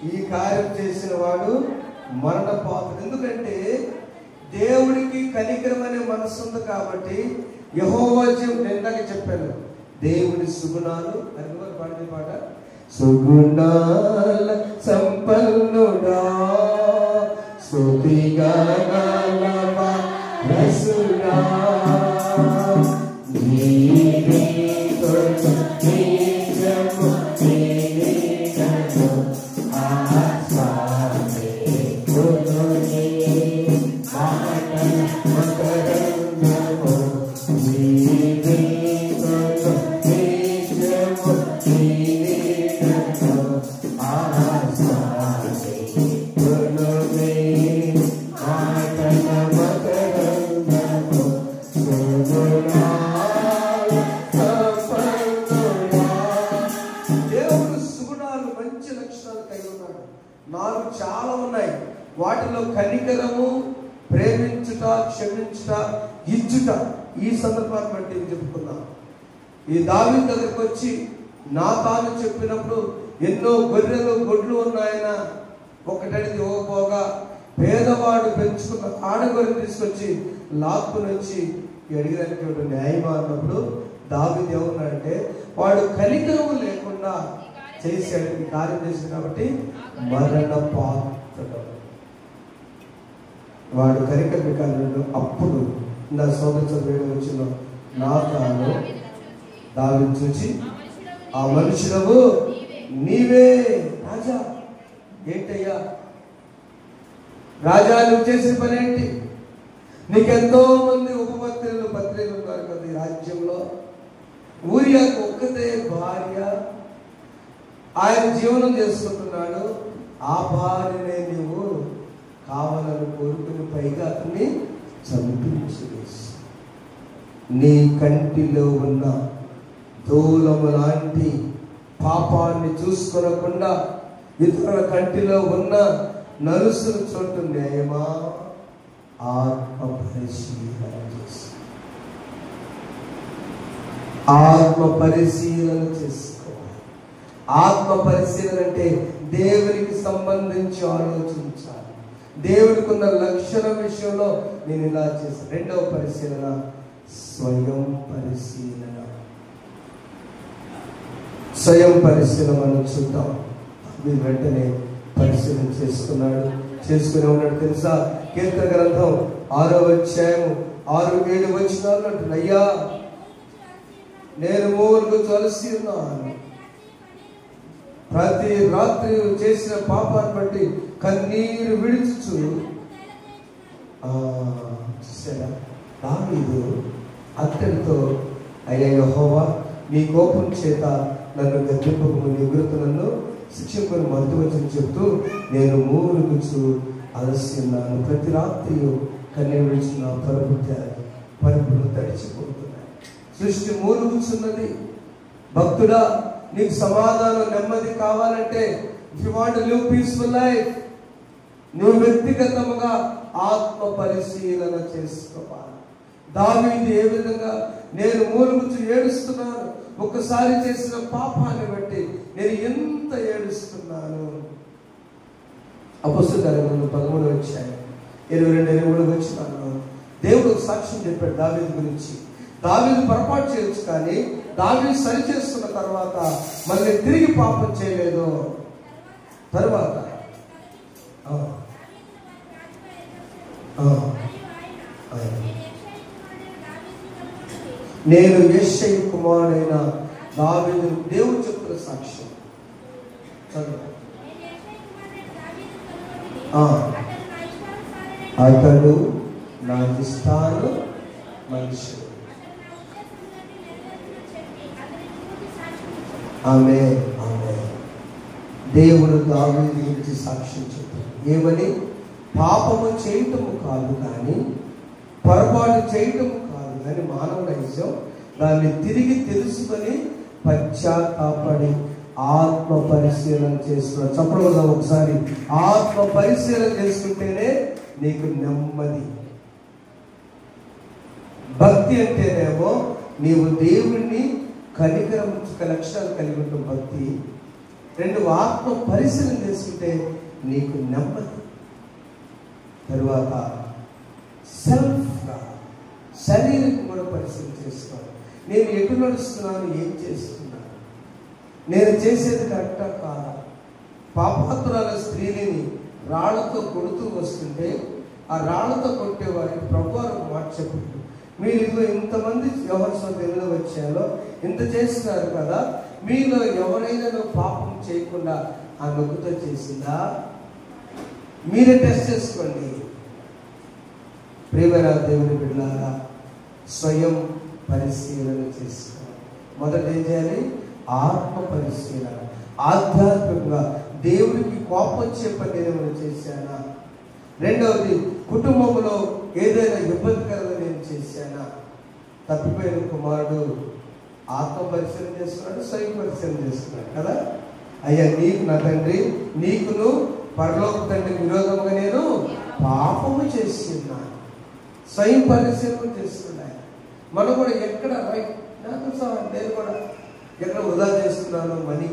S1: ఈ కార్యం చేసిన వాడు మరణ పాత్రుడు. ఎందుకంటే దేవుడికి కనికరం అనే మనసు ఉంది కాబట్టి యెహోవా జీవం. ఇందాక చెప్పాను, దేవుడి సుగుణాలు అని పాడే పాట, సుగుణాల సంపన్నుడా స్తుతిగా రసుడా చాలా ఉన్నాయి. వాటిలో కనికరము, ప్రేమించుట, క్షమించుట, ఇచ్చుట. ఈ సందర్భాన్ని బట్టి చెప్పుకున్నాం. ఈ దావీదు దగ్గరికి వచ్చి నాతాను చెప్పినప్పుడు ఎన్నో గొర్రెలు గొడ్లు ఉన్నాయన ఒకటడికి ఇవ్వకపోగా పేదవాడు పెంచుకున్న ఆడగొర్రె తీసుకొచ్చి లాక్కుని వచ్చి అడిగినటువంటి న్యాయమా అన్నప్పుడు దావీదు ఏమన్నాడంటే, వాడు కనికరము లేకుండా చేశాడు, ఈ కార్యం చేశాడు కాబట్టి మరణ పాత్రుడు. వాడు కనికరం కాదు. అప్పుడు నా సోదరు వచ్చిన నాతాను దావీదును చూచి, ఆ మనుషులకు నీవే రాజా. ఏంటయ్యా రాజా, నువ్వు చేసిన పని ఏంటి? నీకెంతో మంది ఉపపత్తి ఊరియాకు ఒక్కతే భార్య, ఆయన జీవనం చేసుకుంటున్నాడు. ఆ భార్యనే నీవు కావాలని కోరుకుని పైగా అతన్ని చంపించేసి, నీ కంటిలో ఉన్న దూలము లాంటి పాపాన్ని చూసుకొనకుండా ఇతరుల కంటిలో ఉన్న నలుసును చోటు న్యాయమా? ఆత్మ పరిశీలన చేసి, ఆత్మ పరిశీలన చేసుకోవాలి. ఆత్మ పరిశీలన అంటే దేవునికి సంబంధించి ఆలోచించాలి. దేవుడికి ఉన్న లక్షణం విషయంలో నేను ఇలా చేశాను. రెండవ పరిశీలన స్వయం పరిశీలన. స్వయం పరిశీలన మనం చూద్దాం. మీరు వెంటనే పరిశీలన చేసుకుని ఉన్నాడు తెలుసా? కీర్తన గ్రంథం 6వ అధ్యాయం 6-7 వచనాలు అంటున్నా, అయ్యా నేను మూలుగుచు అలసి ఉన్నాను, ప్రతి రాత్రి చేసిన పాపాన్ని బట్టి కన్నీరు విడుచుచు. చూసారా, దావీదు అతడితో, అయ్యా యెహోవా నీ కోపం చేత నన్ను గద్దింపకు, నీ ఉగ్రత నన్ను శిక్షకుని మరుతువచ్చని చెప్తూ, నేను మూలుగుచు అలసి ఉన్నాను, ప్రతి రాత్రి కన్నీరు విడిచిన పరుపులు తడిచిపోతున్నాయి, సృష్టి మూలుగుచున్నది. భక్తుడా, నీకు సమాధానం నెమ్మది కావాలంటే, if you want to live peaceful life, నువ్వు వ్యక్తిగతముగా ఆత్మ పరిశీలన చేసుకోవాలి. దావీదు ఏ విధంగా, నేను మూలుగుచు ఏడుస్తున్నాను, ఒక్కసారి చేసిన పాపాన్ని బట్టి నేను ఎంత ఏడుస్తున్నాను. అపొస్తలుల కార్యములు 13వ అధ్యాయం 22-23 వచనాల్లో దేవుడు సాక్ష్యం చెప్పాడు దావీదు గురించి. దావీదు పొరపాటు చేయొచ్చు, కానీ దావీదు సరి చేసుకున్న తర్వాత మళ్ళీ తిరిగి పాపం చేయలేదు. తర్వాత నేను యెష్షయి కుమారుడైన దావీదు, దేవుడు చెప్తున్న సాక్ష్యం చదువు. అతడు నా ఇష్టాను మనుషుడు. ఆమె దేవుడు దావీదు గురించి సాక్ష్యం చెప్పాడు. ఏమని? పాపము చేయటము కాదు కానీ, పొరపాటు చేయటము కాదు కానీ, మానవ నైజం దాన్ని తిరిగి తెలుసుకొని పశ్చాత్తాపడి ఆత్మ పరిశీలన చేసుకున్నాడు. చెప్పడం ఒకసారి, ఆత్మ పరిశీలన చేసుకుంటేనే నీకు నెమ్మది. భక్తి అంటేనేమో నీవు దేవుణ్ణి కనికరించే లక్షణాలు కలిగి ఉంటాం భక్తి. రెండు, ఆత్మ పరిశీలన చేసుకుంటే నీకు నెమ్మది. తరువాత సెల్ఫ్గా శరీరం కూడా పరిశీలన చేసుకోవాలి. నేను ఎటు నడుస్తున్నాను, ఏం చేస్తున్నాను, నేను చేసేది కరెక్టా కాదా? పాపాత్మురాల స్త్రీని రాళ్లతో కొడుతూ వస్తుంటే ఆ రాళ్లతో కొట్టేవారికి ప్రభువారు మాట చెప్పండి, మీరు ఇదిగో ఇంతమంది యెహోవా దేవుళ్ళు వచ్చారో, ఇంత చేస్తున్నారు కదా, మీలో ఎవరైనా పాపం చేయకుండా ఆ నొక్కుతో చేసిందా? మీరే టెస్ట్ చేసుకోండి. ప్రియమైన దేవుని బిడ్డలారా, స్వయం పరిశీలన చేసుకోవాలి. మొదట ఏం చేయాలి? ఆత్మ పరిశీలన. ఆధ్యాత్మికంగా దేవుడికి కోపం వచ్చే పని నేను చేశానా? రెండవది, కుటుంబంలో ఏదైనా ఇబ్బందికరంగా నేను చేశానా? తప్పిపోయిన కుమారుడు ఆత్మ పరిశీలన చేసుకున్నాడు, స్వయం పరిశీలన చేసుకున్నాడు కదా. అయ్యా, నీకు నా తండ్రి, నీకును పరలోక తండ్రికి విరోధంగా నేను పాపము చేస్తున్నాను. స్వయం పరిశీలన చేస్తున్నాను. మనం కూడా ఎక్కడ రైట్, నాకు నేను కూడా ఎక్కడ వృధా చేస్తున్నాను మనీ,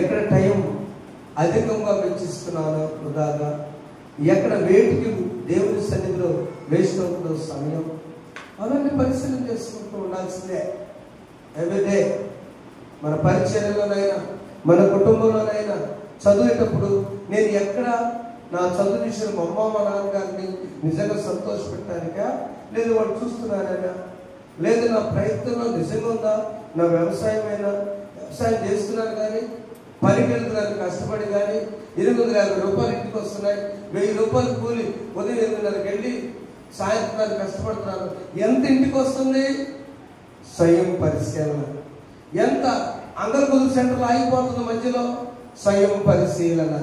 S1: ఎక్కడ టైం అధికంగా వెచ్చిస్తున్నాను వృధాగా, ఎక్కడ వేటికి దేవుని సన్నిధిలో వేస్ట్ అవుతుందో సమయం, అవన్నీ పరిశీలన చేసుకుంటూ ఉండాల్సిందే. ఎవ్రీడే మన పరిచర్యలోనైనా మన కుటుంబంలోనైనా చదివేటప్పుడు నేను ఎక్కడ నా చదువు విషయం మా అమ్మ మా నాన్నగారిని నిజంగా సంతోషపెట్టడానికా, లేదు వాళ్ళు చూస్తున్నారైనా, లేదు నా ప్రయత్నంలో నిజంగా ఉందా, నా వ్యవసాయం చేస్తున్నాను కానీ, పనికి వెళ్తున్నాను కష్టపడి కానీ, 850 రూపాయలు ఇంటికి వస్తున్నాయి, 1000 రూపాయలు కూలి ఉదయం 8:30కి వెళ్ళి సాయంత్రానికి కష్టపడుతున్నాను, ఎంత ఇంటికి వస్తుంది? స్వయం పరిశీలన. ఎంత అంగర్భుల సెంటర్లో ఆగిపోతుంది మధ్యలో? స్వయం పరిశీలన.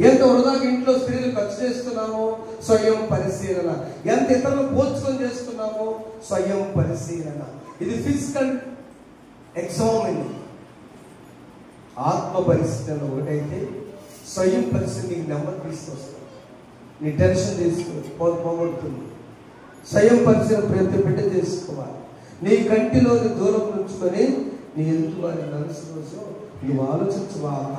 S1: ఎంత వృధాగా ఇంట్లో స్త్రీలు ఖర్చు చేస్తున్నామో స్వయం పరిశీలన. ఎంత ఇతరులు పోల్చుకొని చేస్తున్నామో స్వయం పరిశీలన. ఇది ఫిజికల్ ఎగ్జామిన్. ఆత్మ పరిశీలన ఒకటైతే స్వయం పరిశీలన నీకు నెమ్మది తీసుకొస్తుంది, నీ టెన్షన్ పోగొడుతుంది. స్వయం పరిశీలన ప్రతి బిడ్డ చేసుకోవాలి. నీ కంటిలోని దూరం ఉంచుకొని నీ ఎదుటి వారి మనసు కోసం నువ్వు ఆలోచించవాక.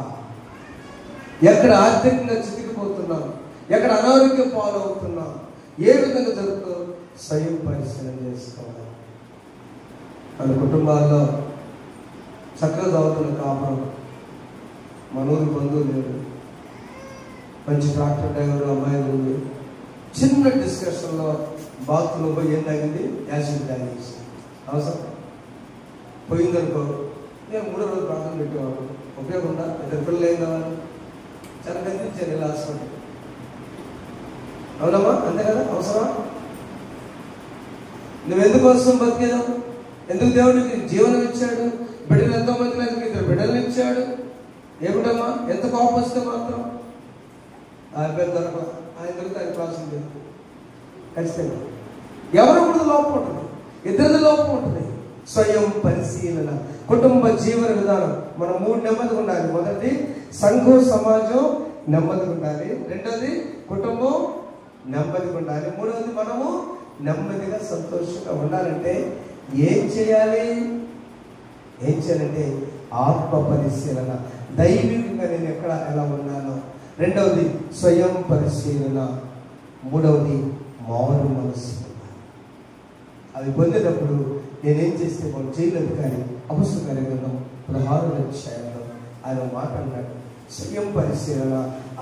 S1: ఎక్కడ ఆర్థికంగా చితికిపోతున్నావు, ఎక్కడ అనారోగ్యం పాలవుతున్నావు, ఏ విధంగా జరుగుతుందో స్వయం పరిశీలన చేసుకోవాలి. మన కుటుంబాల్లో చక్కగా చదువుతున్న కాపురం, మనూరు బంధువులు లేరు, మంచి ట్రాక్టర్ డ్రైవర్ అమ్మాయి ఉంది. చిన్న డిస్కషన్లో బాత్రూంలో ఏం తాగింది? యాసిడ్ తాగేసి అవసరం పోయిందనుకో, నేను 3 రోజులు ప్రార్థన పెట్టేవాడు. ఉపయోగం ఉందా? 2 పిల్లలు ఏం కావాలి? చాలా కనిపించాను ఇలా హాస్పిటల్. అవునమ్మా? అంతే కదా? అవసరమా? నువ్వెందుకు అవసరం బతికేదావు? ఎందుకు దేవుడికి జీవనం ఇచ్చాడు? బిడ్డలు ఎంతో మంది లేదు, 2 బిడ్డలను ఇచ్చాడు. ఏమిటమ్మా? ఎంత కోపం వస్తే మాత్రం ఆయన దొరకదు, ఆయన దొరికితే ఆయన ప్రాసం లేదు. ఖచ్చితంగా ఎవరు కూడా లోపం ఉంటుంది, ఇద్దరిది లోపం ఉంటుంది. స్వయం పరిశీలన. కుటుంబ జీవన విధానం మనం 3 నెమ్మదిగా ఉండాలి. మొదటిది సంఘం సమాజం నెమ్మదిగా ఉండాలి, రెండోది కుటుంబం నెమ్మదిగా ఉండాలి, మూడవది మనము నెమ్మదిగా సంతోషంగా ఉండాలంటే ఏం చేయాలి? ఆత్మ పరిశీలన. దైవికంగా నేను ఎక్కడ ఎలా ఉన్నానో. రెండవది స్వయం పరిశీలన. మూడవది మారు మనసు. అవి పొందేటప్పుడు నేనేం చేస్తే వాళ్ళు జైలు అధికారి అపొస్తలుల కార్యగ్రంథం 16వ అధ్యాయంలో ఆయన మాట్లాడినాడు. స్వయం పరిశీలన,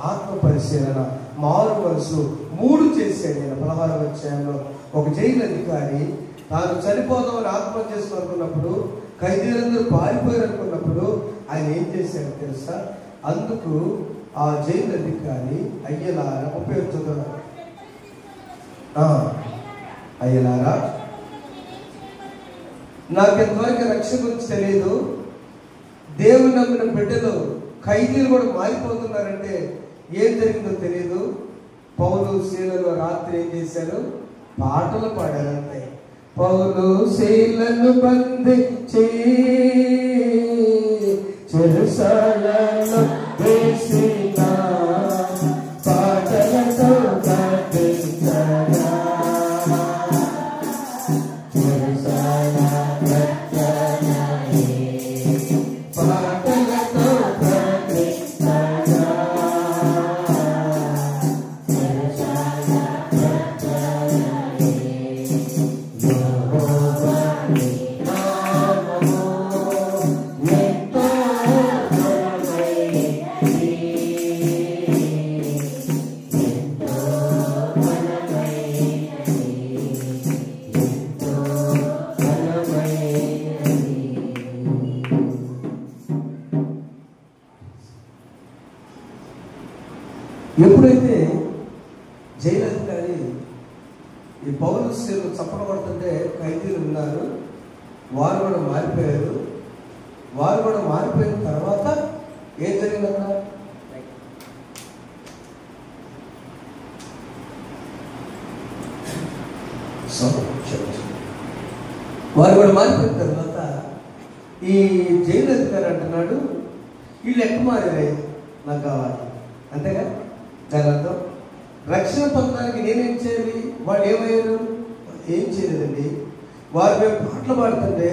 S1: ఆత్మ పరిశీలన, మారు మనసు 3 చేశాడు. ఆయన 16వ అధ్యాయంలో ఒక జైలు అధికారి తాను చనిపోదామని ఆత్మహత్య చేసుకున్నప్పుడు, ఖైదీలందరూ పారిపోయారు అనుకున్నప్పుడు ఆయన ఏం చేశాడో తెలుసా? అందుకు ఆ జైలు అధికారి అయ్యలారా ఉపయోగించుతున్నారు. అయ్యలారా, నాకు ఇంతవరకు రక్షణ గురించి తెలియదు. దేవుని నమ్మిన బిడ్డలు ఖైదీలు కూడా మారిపోతున్నారంటే ఏం జరిగిందో తెలియదు. పౌలు శీలను రాత్రి ఏం చేశారు? పాటలు పాడారంటే. పౌలు శీలను బంధించి చెరసాలలో వేసిన పాటలతో కట్టించగా, ఎప్పుడైతే జైలు అధికారి ఈ పౌలు శీలను చప్పట పడుతుంటే ఖైదీలు ఉన్నారు, వారు కూడా మారిపోయారు. వారు కూడా మారిపోయిన తర్వాత ఏం జరిగిందన్నా? వారు కూడా మారిపోయిన తర్వాత ఈ జైలు అధికారి అంటున్నాడు, వీళ్ళు ఎక్క మారే నాకు కావాలి. అంతేగా? దాని అర్థం రక్షణ పొందడానికి నేనేం చేయాలి? వాళ్ళు ఏమయ్యారు? ఏం చేయలేదండి. వారు మేము పాటలు పాడుతుంటే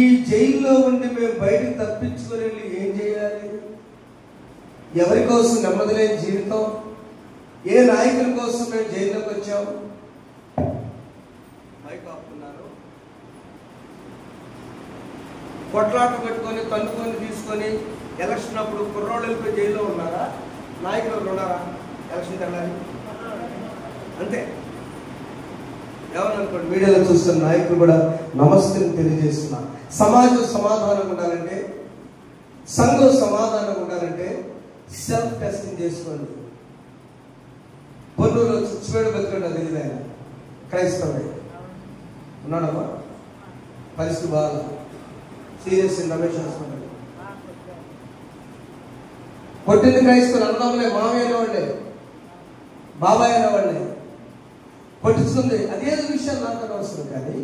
S1: ఈ జైల్లో ఉండి మేము బయటకు తప్పించుకొని వెళ్ళి ఏం చేయాలి? ఎవరి కోసం నెమ్మది లేని జీవితం? ఏ నాయకుల కోసం మేము జైల్లోకి వచ్చాం? మైక్ ఆపుతున్నారు. కొట్లాట పెట్టుకొని తన్నుకొని తీసుకొని ఎలక్షన్ అప్పుడు కుర్రోళ్ళు వెళ్ళిపోయి జైల్లో ఉన్నారా? నాయకులు ఉన్నారా? ఎలక్షన్ వెళ్ళాలి అంతే. ఎవరనుకోండి, మీడియాలో చూస్తున్న నాయకులు కూడా నమస్తే తెలియజేస్తున్నా. సమాజం సమాధానంగా ఉండాలంటే, సంఘం సమాధానంగా ఉండాలంటే సెల్ఫ్ టెస్టింగ్ చేసుకోండి. పొన్నూరులో చిచ్చువేడు బతికాడు, అది తెలియదు. ఆయన క్రైస్తవుడే ఉన్నాడమ్మా. పరిస్థితి బాగా సీరియస్ రమేష్ హాస్పిటల్. కొట్టింది క్రైస్తవులు, అన్నదమ్ములే, మామయ్య అనేవాళ్ళే, బాబాయ్ అనేవాళ్ళే. కొట్టించుకుంది అదేదో విషయాలు నాకు అవసరం, కానీ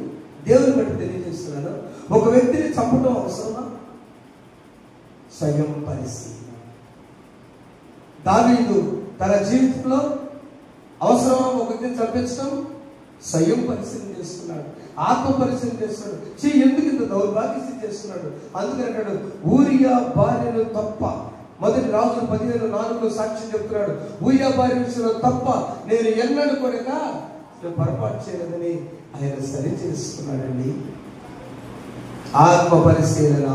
S1: దేవుని బట్టి తెలియజేస్తున్నాను, ఒక వ్యక్తిని చంపడం అవసరమా? స్వయం పరిశీలన. దావీదు తన జీవితంలో అవసరమా ఒక వ్యక్తిని చంపించడం? స్వయం పరిశీలన చేసుకున్నాడు, ఆత్మ పరిశీలన చేస్తున్నాడు. ఎందుకు ఇంత దౌర్భాగ్య చేస్తున్నాడు? అందుకని అంటాడు, ఊరియా భార్యను తప్ప, మొదటి రాజులు 15:4 సాక్ష్యం చెప్తున్నాడు, ఊరియా భార్య విషయంలో తప్ప నేను ఎన్నడూ కూడా పొరపాటు చేయలేదని ఆయన సరి చేసుకున్నాడండి. ఆత్మ పరిశీలన,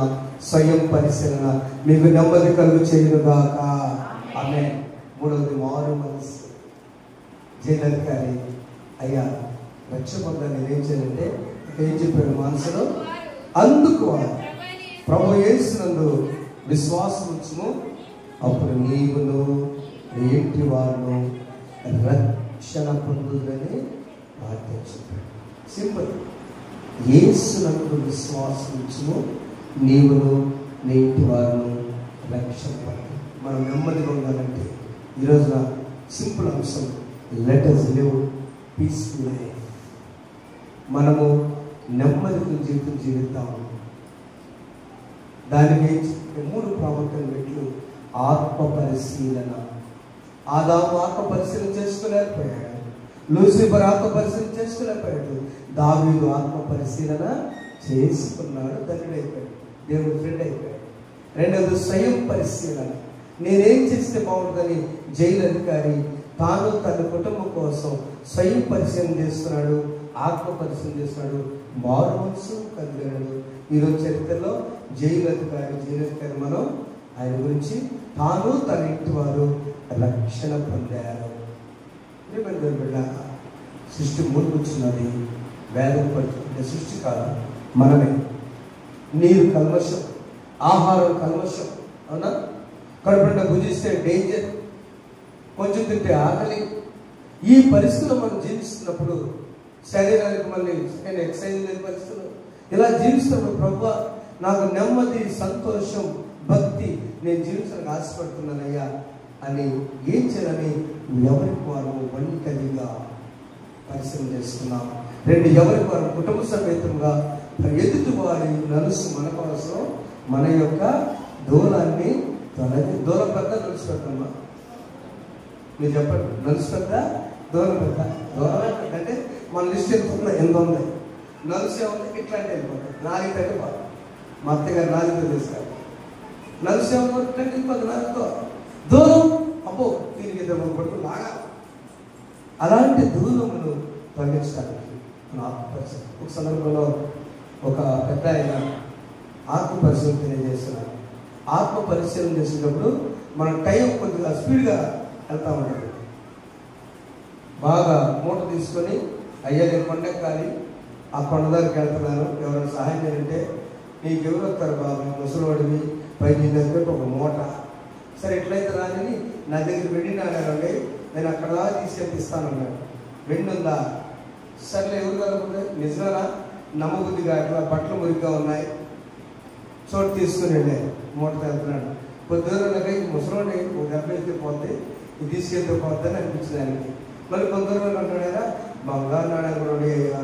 S1: స్వయం పరిశీలన మీకు నెమ్మది కలుగు చేయనుగాక. ఆమేన్. మూడవది మారు మనసు. జైలధికారి అయ్యా రక్ష పొందాలని నేనేం చేయాలంటే ఏం చెప్పాడు మనసులో? అందుకు ప్రభు యేసునందు విశ్వాసం ఉంచుము, అప్పుడు నీవును నీ ఇంటి వారును రక్షణ పొందుదని ప్రార్థించాడు. సింపుల్. యేసునందు విశ్వాసం ఉంచుము, నీవును నీ ఇంటి వారును రక్షణ పొందు. మనం నెమ్మదిగా ఉండాలంటే ఈరోజున సింపుల్ అంశం, let us live peaceful life. మనము నెమ్మదితో జీవితం జీవిద్దాము. దానికి 3 ప్రాముఖ్యమైన మెట్లు. ఆత్మ పరిశీలన. ఆదాము ఆత్మ పరిశీలన చేసుకోలేకపోయాడు, లూసిఫర్ ఆత్మ పరిశీలన చేసుకోలేకపోయాడు, దావీదు ఆత్మ పరిశీలన చేసుకున్నాడు, ధన్యుడైపోయాడు, దేవుడు ఫ్రెండ్ అయిపోయాడు. రెండవది స్వయం పరిశీలన. నేనేం చేస్తే బాగుంటుందని జైలు అధికారి తాను తన కుటుంబం కోసం స్వయం పరిశీలన చేస్తున్నాడు, ఆత్మ పరిశీలన చేస్తున్నాడు, మారు మనసు కలిగాడు. ఈరోజు చరిత్రలో జైలు అధికారి మనం ఆయన గురించి తాను తన ఇంటి వారు రక్షణ పొందారు. బిడ్డ, సృష్టి మూర్ఖున్నది, వేదం పడుతుంటే సృష్టి కాదు, మనమే. నీరు కల్మషం, ఆహారం కల్మషం, అవునా? కడుపుండా భుజిస్తే డేంజర్, కొంచెం తింటే ఆకలి. ఈ పరిస్థితుల్లో మనం జీవిస్తున్నప్పుడు శరీరానికి మళ్ళీ ఎక్సర్సైజ్ లేని పరిస్థితులు, ఇలా జీవిస్తున్నప్పుడు ప్రభువా నాకు నెమ్మది, సంతోషం, భక్తి, నేను జీవించడానికి ఆశపడుతున్నానయ్యా అని ఏం చేయాలని ఎవరికి వారు ఒంటరిగా పరిశీలన చేసుకున్నాం. 2, ఎవరికి వారు కుటుంబ సమేతంగా ఎదుటి వారి నలుసు మన కోసం మన యొక్క దూరాన్ని దూరం పెద్ద నలుసు పెద్దమ్మా, మీరు చెప్పండి. నలుసు పెద్ద, దూరం పెద్ద. దూరం అంటే మన లిస్ట్ ఎంత ఉంది, నలుసు ఏముంది ఇట్లాంటి వెళ్ళిపోతాయి. 4 తగ్గిపోతాయి. మా అత్తగారు 4 తీసుకారు. నలుసు ఏమవుతుంది వెళ్ళిపోతుంది 4తో. దూరం అబ్బో దీనికి 2 పడుకు లాగా. అలాంటి దూరమును తగ్గించడానికి మన ఆత్మపరిశీలన. ఒక సందర్భంలో ఒక పెద్ద ఆయన ఆత్మపరిశీలన తెలియజేస్తున్నారు. ఆత్మ పరిశీలన చేసేటప్పుడు మన టైం కొద్దిగా స్పీడ్గా వెళ్తూ ఉంటాడు. బాగా మూట తీసుకొని అయ్యా నేను కొండెక్కాలి, ఆ కొండ దగ్గరికి వెళ్తున్నాను, ఎవరైనా సహాయం చేయాలంటే నీకు ఎవరు వస్తారు బాబు, ముసలివాడివి, పైకి దగ్గర ఒక మూట. సరే ఎట్లయితే రాని నా దగ్గర వెండి నానండి, నేను అక్కడ తీసుకెళ్ళి ఇస్తానన్నాడు. వెండి ఉందా? సర్లే ఎవరు కలుగుతుంది, నిజమేనా? నమ్మబుద్ధిగా అట్లా బట్టలు మురిగ్గా ఉన్నాయి, చోటు తీసుకుని వెళ్ళే మూట వెళ్తున్నాడు. కొద్దిగా ముసలివాడి ఒక 70 అయితే పోతే ఇది తీసుకెళ్తే పోద్దని అనిపించింది ఆయనకి. మళ్ళీ కొందరు అంటాడా బంగారు నాణ్యం కూడా అయ్యా,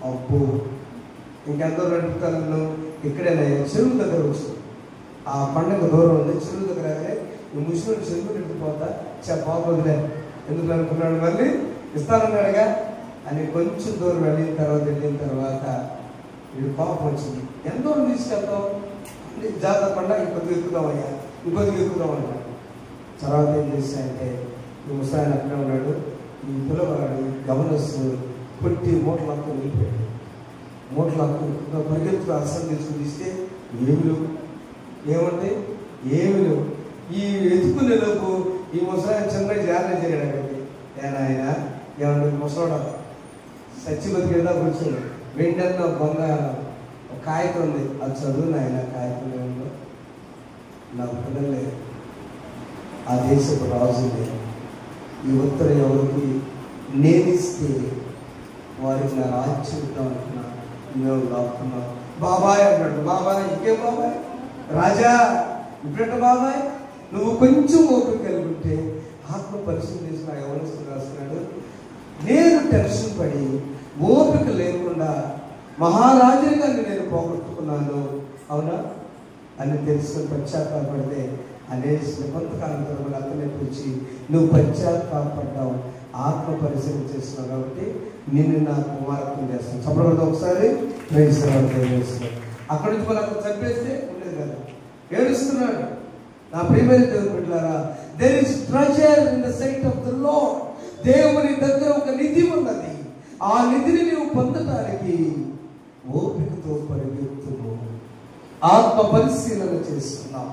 S1: అబ్బు ఇంకెంతో నడుపుతాను, ఇక్కడేనయ్యా చెరువు దగ్గర వచ్చు. ఆ పండుగ దూరం ఉంది, చెరువు దగ్గర ఈ ముస్లిం చెరువు నిండిపోతా బాగోదులే ఎందుకు అనుకున్నాడు. మళ్ళీ ఇస్తానన్నాడుగా అని కొంచెం దూరం వెళ్ళిన తర్వాత వీడు కోపం వచ్చింది. ఎంత దూరం తీసుకెళ్తాం, జాతర పండుగ ఇంకొద్దిగా ఎక్కుదామయ్యా, ఇంకొద్దిగా ఎక్కుదాం అన్నాడు. తర్వాత ఏం చేశాయంటే ఈ ముసాయన అక్కడే ఉన్నాడు, ఈ పిల్లవాడు గమనిస్తూ కొట్టి మూటలు హక్కుని వెళ్ళిపోయాడు. మూటలు హక్కు పరిగెత్తుకు అసలు తీసుకుని తీస్తే ఏమంటే ఏమి లేవు. ఈ ఎత్తుకునే లోపు ఈ ముసలాయన చిన్న జాగ్రత్త చేయడం అక్కడికి. ఆయన ఏమంటే ముసలాడ సచ్చి బతికేదా కొంచెం వెంటనే బంగారం ఒక కాగితం ఉంది, అది చదువు నాయన. కాగితం ఏమో నా పిల్లలే ఆ దేశపు రాజులే, ఈ ఉత్తర ఎవరికి నేనిస్తే వారికి నా రాజ్యం ఇద్దాం అనుకున్నా, మేము లాక్కున్నాం. బాబాయ్ అన్నాడు. బాబాయ్ ఇంకేం బాబాయ్? రాజా ఇప్పుడంట బాబాయ్, నువ్వు కొంచెం ఓపిక కలిగి ఉంటే ఆత్మ పరిశీలన చేసిన యవనస్తుడు రాస్తున్నాడు, నేను టెన్షన్ పడి ఓపిక లేకుండా మహారాజుగా నేను పోగొట్టుకున్నాను, అవునా అని తెలుసుకుని పశ్చాత్తాపడితే అనేసి కొంతకాలం తర్వాత అతనే పిలిచి నువ్వు పశ్చాత్తాపడ్డావు, ఆత్మ పరిశీలన చేస్తున్నావు కాబట్టి నిన్ను నా కుమారత్వం చేస్తాను. చెప్పడం ఒకసారి చేస్తున్నాడు. అక్కడి నుంచి మళ్ళీ అక్కడ చంపేస్తే ఉండేది కదా. ఏడుస్తున్నాడు. నా ప్రియమైన దేవుని బిడ్డలారా, there is treasure in the sight of the lord. దేవుని దగ్గర ఒక నిధి ఉన్నది. ఆ నిధిని నీవు పొందటానికి ఓపికతో పరిగెత్తుము. ఆత్మ పరిశీలన చేసుకుందాం,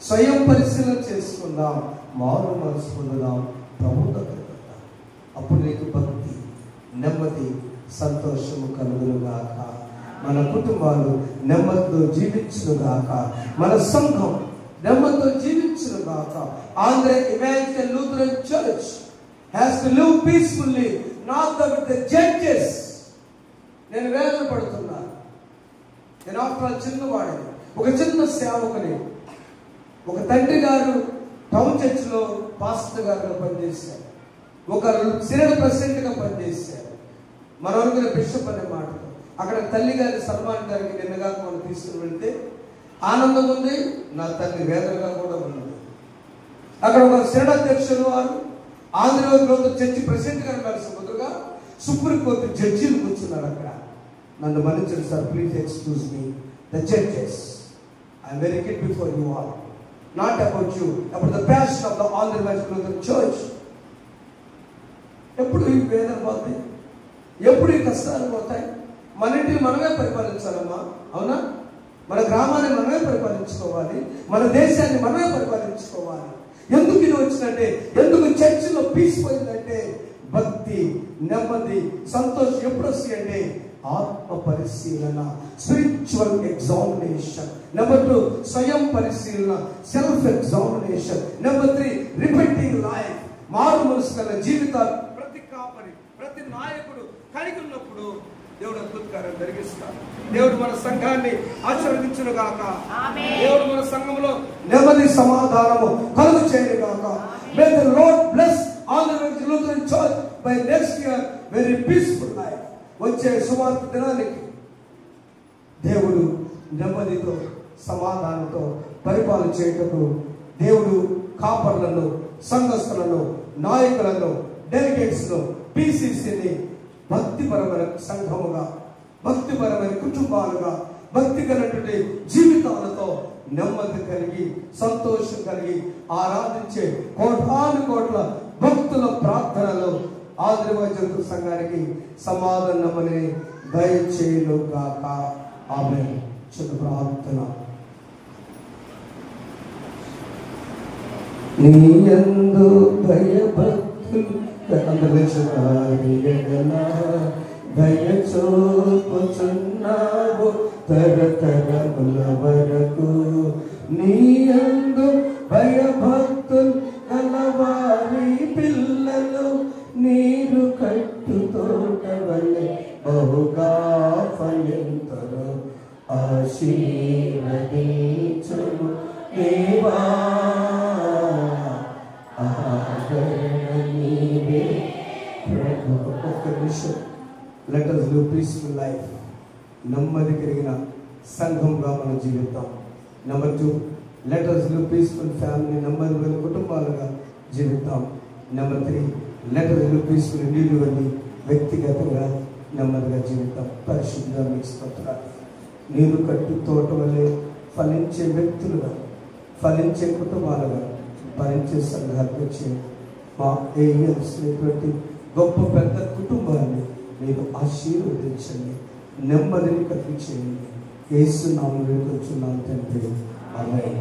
S1: స్వయం పరిశీలన చేసుకుందాం, మారు మనసు పొందుదాం, ప్రభు దగ్గర పెడదాం. అప్పుడు నీకు భక్తి, నెమ్మది, సంతోషము కలుగునుగాక. మన కుటుంబాలు నెమ్మదితో జీవించునుగాక. మన సంఘం నెమ్మదితో జీవించునుగాక. Andhra Evangelical Lutheran Church has to live peacefully, not with the judges. నేను వేదన పడుతున్నాను. నేను ఆఫ్టర్ చిన్నవాడిని, ఒక చిన్న సేవకుని. ఒక తండ్రి గారు టౌన్ చర్చ్లో పాస్టర్ గారుగా పనిచేశారు, ఒక సినడ్ ప్రెసిడెంట్గా పనిచేశారు. మరొకరు బిషప్ అనే మాటతో అక్కడ తల్లి గారి సల్మాన్ గారికి నిన్నగా మనం తీసుకుని వెళ్తే ఆనందం ఉంది, నా తల్లి వేదనగా కూడా ఉంది. అక్కడ ఒక సినడ్ అధ్యక్షులు వారు ఆంధ్రప్రదేశ్లో చర్చి ప్రెసిడెంట్ గారు కలిసి ముందుగా సుప్రీంకోర్టు జడ్జీలు కూర్చున్నారు అక్కడ. నన్ను మన్నించండి sir, please excuse me, the judges, I'm very kid before you all, not about you, about the passion of the Andhra Pradesh church. ఎప్పుడు ఈ వేదన పోతాయి, ఎప్పుడు ఈ కష్టాలు పోతాయి? మన ఇంటిని మనమే పరిపాలించాలమ్మా, అవునా? మన గ్రామాన్ని మనమే పరిపాలించుకోవాలి, మన దేశాన్ని మనమే పరిపాలించుకోవాలి. ఎందుకు ఇది వచ్చిందంటే, ఎందుకు చర్చిలో పీస్ పోయిందంటే, భక్తి, నెమ్మది, సంతోషం ఎప్పుడు వస్తాయంటే ఆత్మ పరిశీలన, స్పిరిచువల్ ఎగ్జామినేషన్. నెంబర్ 2 స్వయం పరిశీలన, self examination. Number 3 repenting life, మారు మనసు గల జీవితాలు. ప్రతి కాపరి, ప్రతి నాయకుడు కలిగి ఉన్నప్పుడు దేవుడు అద్భుతకార్యం జరిగిస్తాడు. దేవుడు మన సంఘాన్ని ఆశీర్వదించునుగాక. దేవుడు మన సంఘంలో నెమ్మది, సమాధానము కలుగు చేయనుగాక. May the Lord bless Andhra Pradesh Lutheran church by next year very peaceful life. వచ్చే సువార్త దినానికి దేవుడు నెమ్మదితో, సమాధానంతో పరిపాలన చేయటకు దేవుడు కాపర్లను, సంఘస్థులను, నాయకులను, డెలిగేట్స్ను, పిసిసిని భక్తిపరమైన సంఘముగా, భక్తిపరమైన కుటుంబాలుగా, భక్తి కలిగినటువంటి జీవితాలతో నెమ్మది కలిగి, సంతోషం కలిగి ఆరాధించే కోటాను కోట్ల భక్తుల ప్రార్థనలు ఆదివాసీ సంఘానికి సమాధానమని దయచేయునుగాక. ఆమేన్. చిన్న ప్రార్థన. నీయందు భయభక్తులు దయచూపుచున్నావు తరతరముల వరకు. నీయందు భయభక్తులు గలవారి పిల్లలు నీరు కట్టు తోట వలె బహుగా ఫలింతురు. ఆశీర్వదించుము దేవా, let us live peaceful life. నెమ్మది కలిగిన సంఘంగా మనం జీవిద్దాం. Number 2, let us live peaceful family. నెమ్మది కలిగిన కుటుంబాలుగా జీవిద్దాం. Number 3, let us live peaceful individually. వ్యక్తిగతంగా నెమ్మదిగా జీవిద్దాం. పరిశుద్ధంగా మీకు స్తోత్రాలు. నీరు కట్టు తోట వలె ఫలించే వ్యక్తులుగా, ఫలించే కుటుంబాలుగా, ఫలించే సంఘాలకు వచ్చే మా ఏరియల్సినటువంటి గొప్ప పెద్ద కుటుంబాన్ని మీరు ఆశీర్వదించండి, నెమ్మదిని కల్పించండి. యేసు నామములో వేడుకొంచున్నాము తండ్రి. ఆమేన్.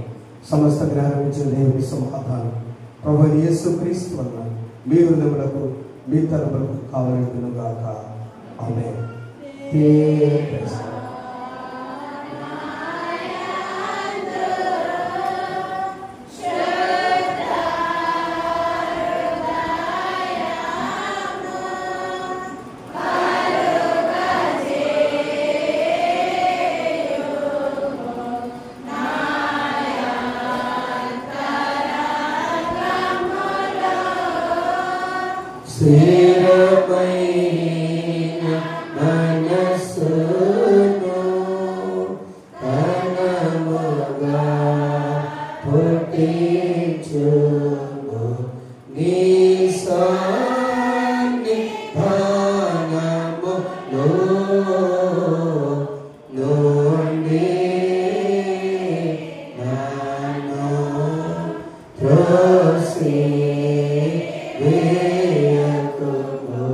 S1: సమస్త జ్ఞానమిచ్చే దేవుని సమాధానం ప్రభువైన యేసు క్రీస్తు వలన మీ హృదయములకు, మీ తలములకు కావలెనుగాక. ఆమేన్.
S2: స్థిరమైన మనసును ఘనముగా పుట్టించుము నీ సన్నిధానములో నుండి నన్ను త్రోసివేయకుము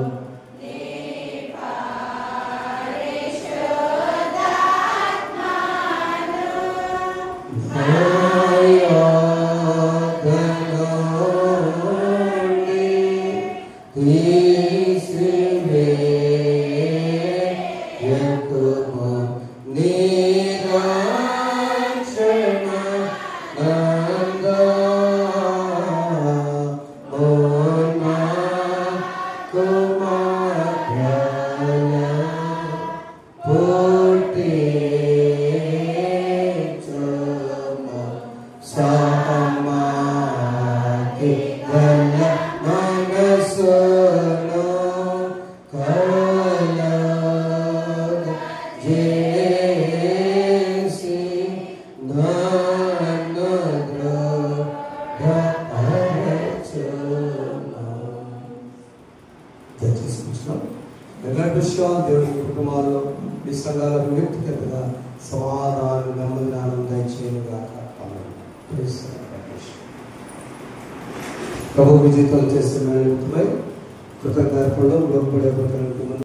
S2: దేవుడి కుటుంబాల్లో ఈ సంఘాలకు వ్యక్తిగతంగా సమాధానం నెమ్మదినానం దయచేయనుగాక. ప్రభు విజేతలు చేస్తున్న కృతజ్ఞతలు లోపడే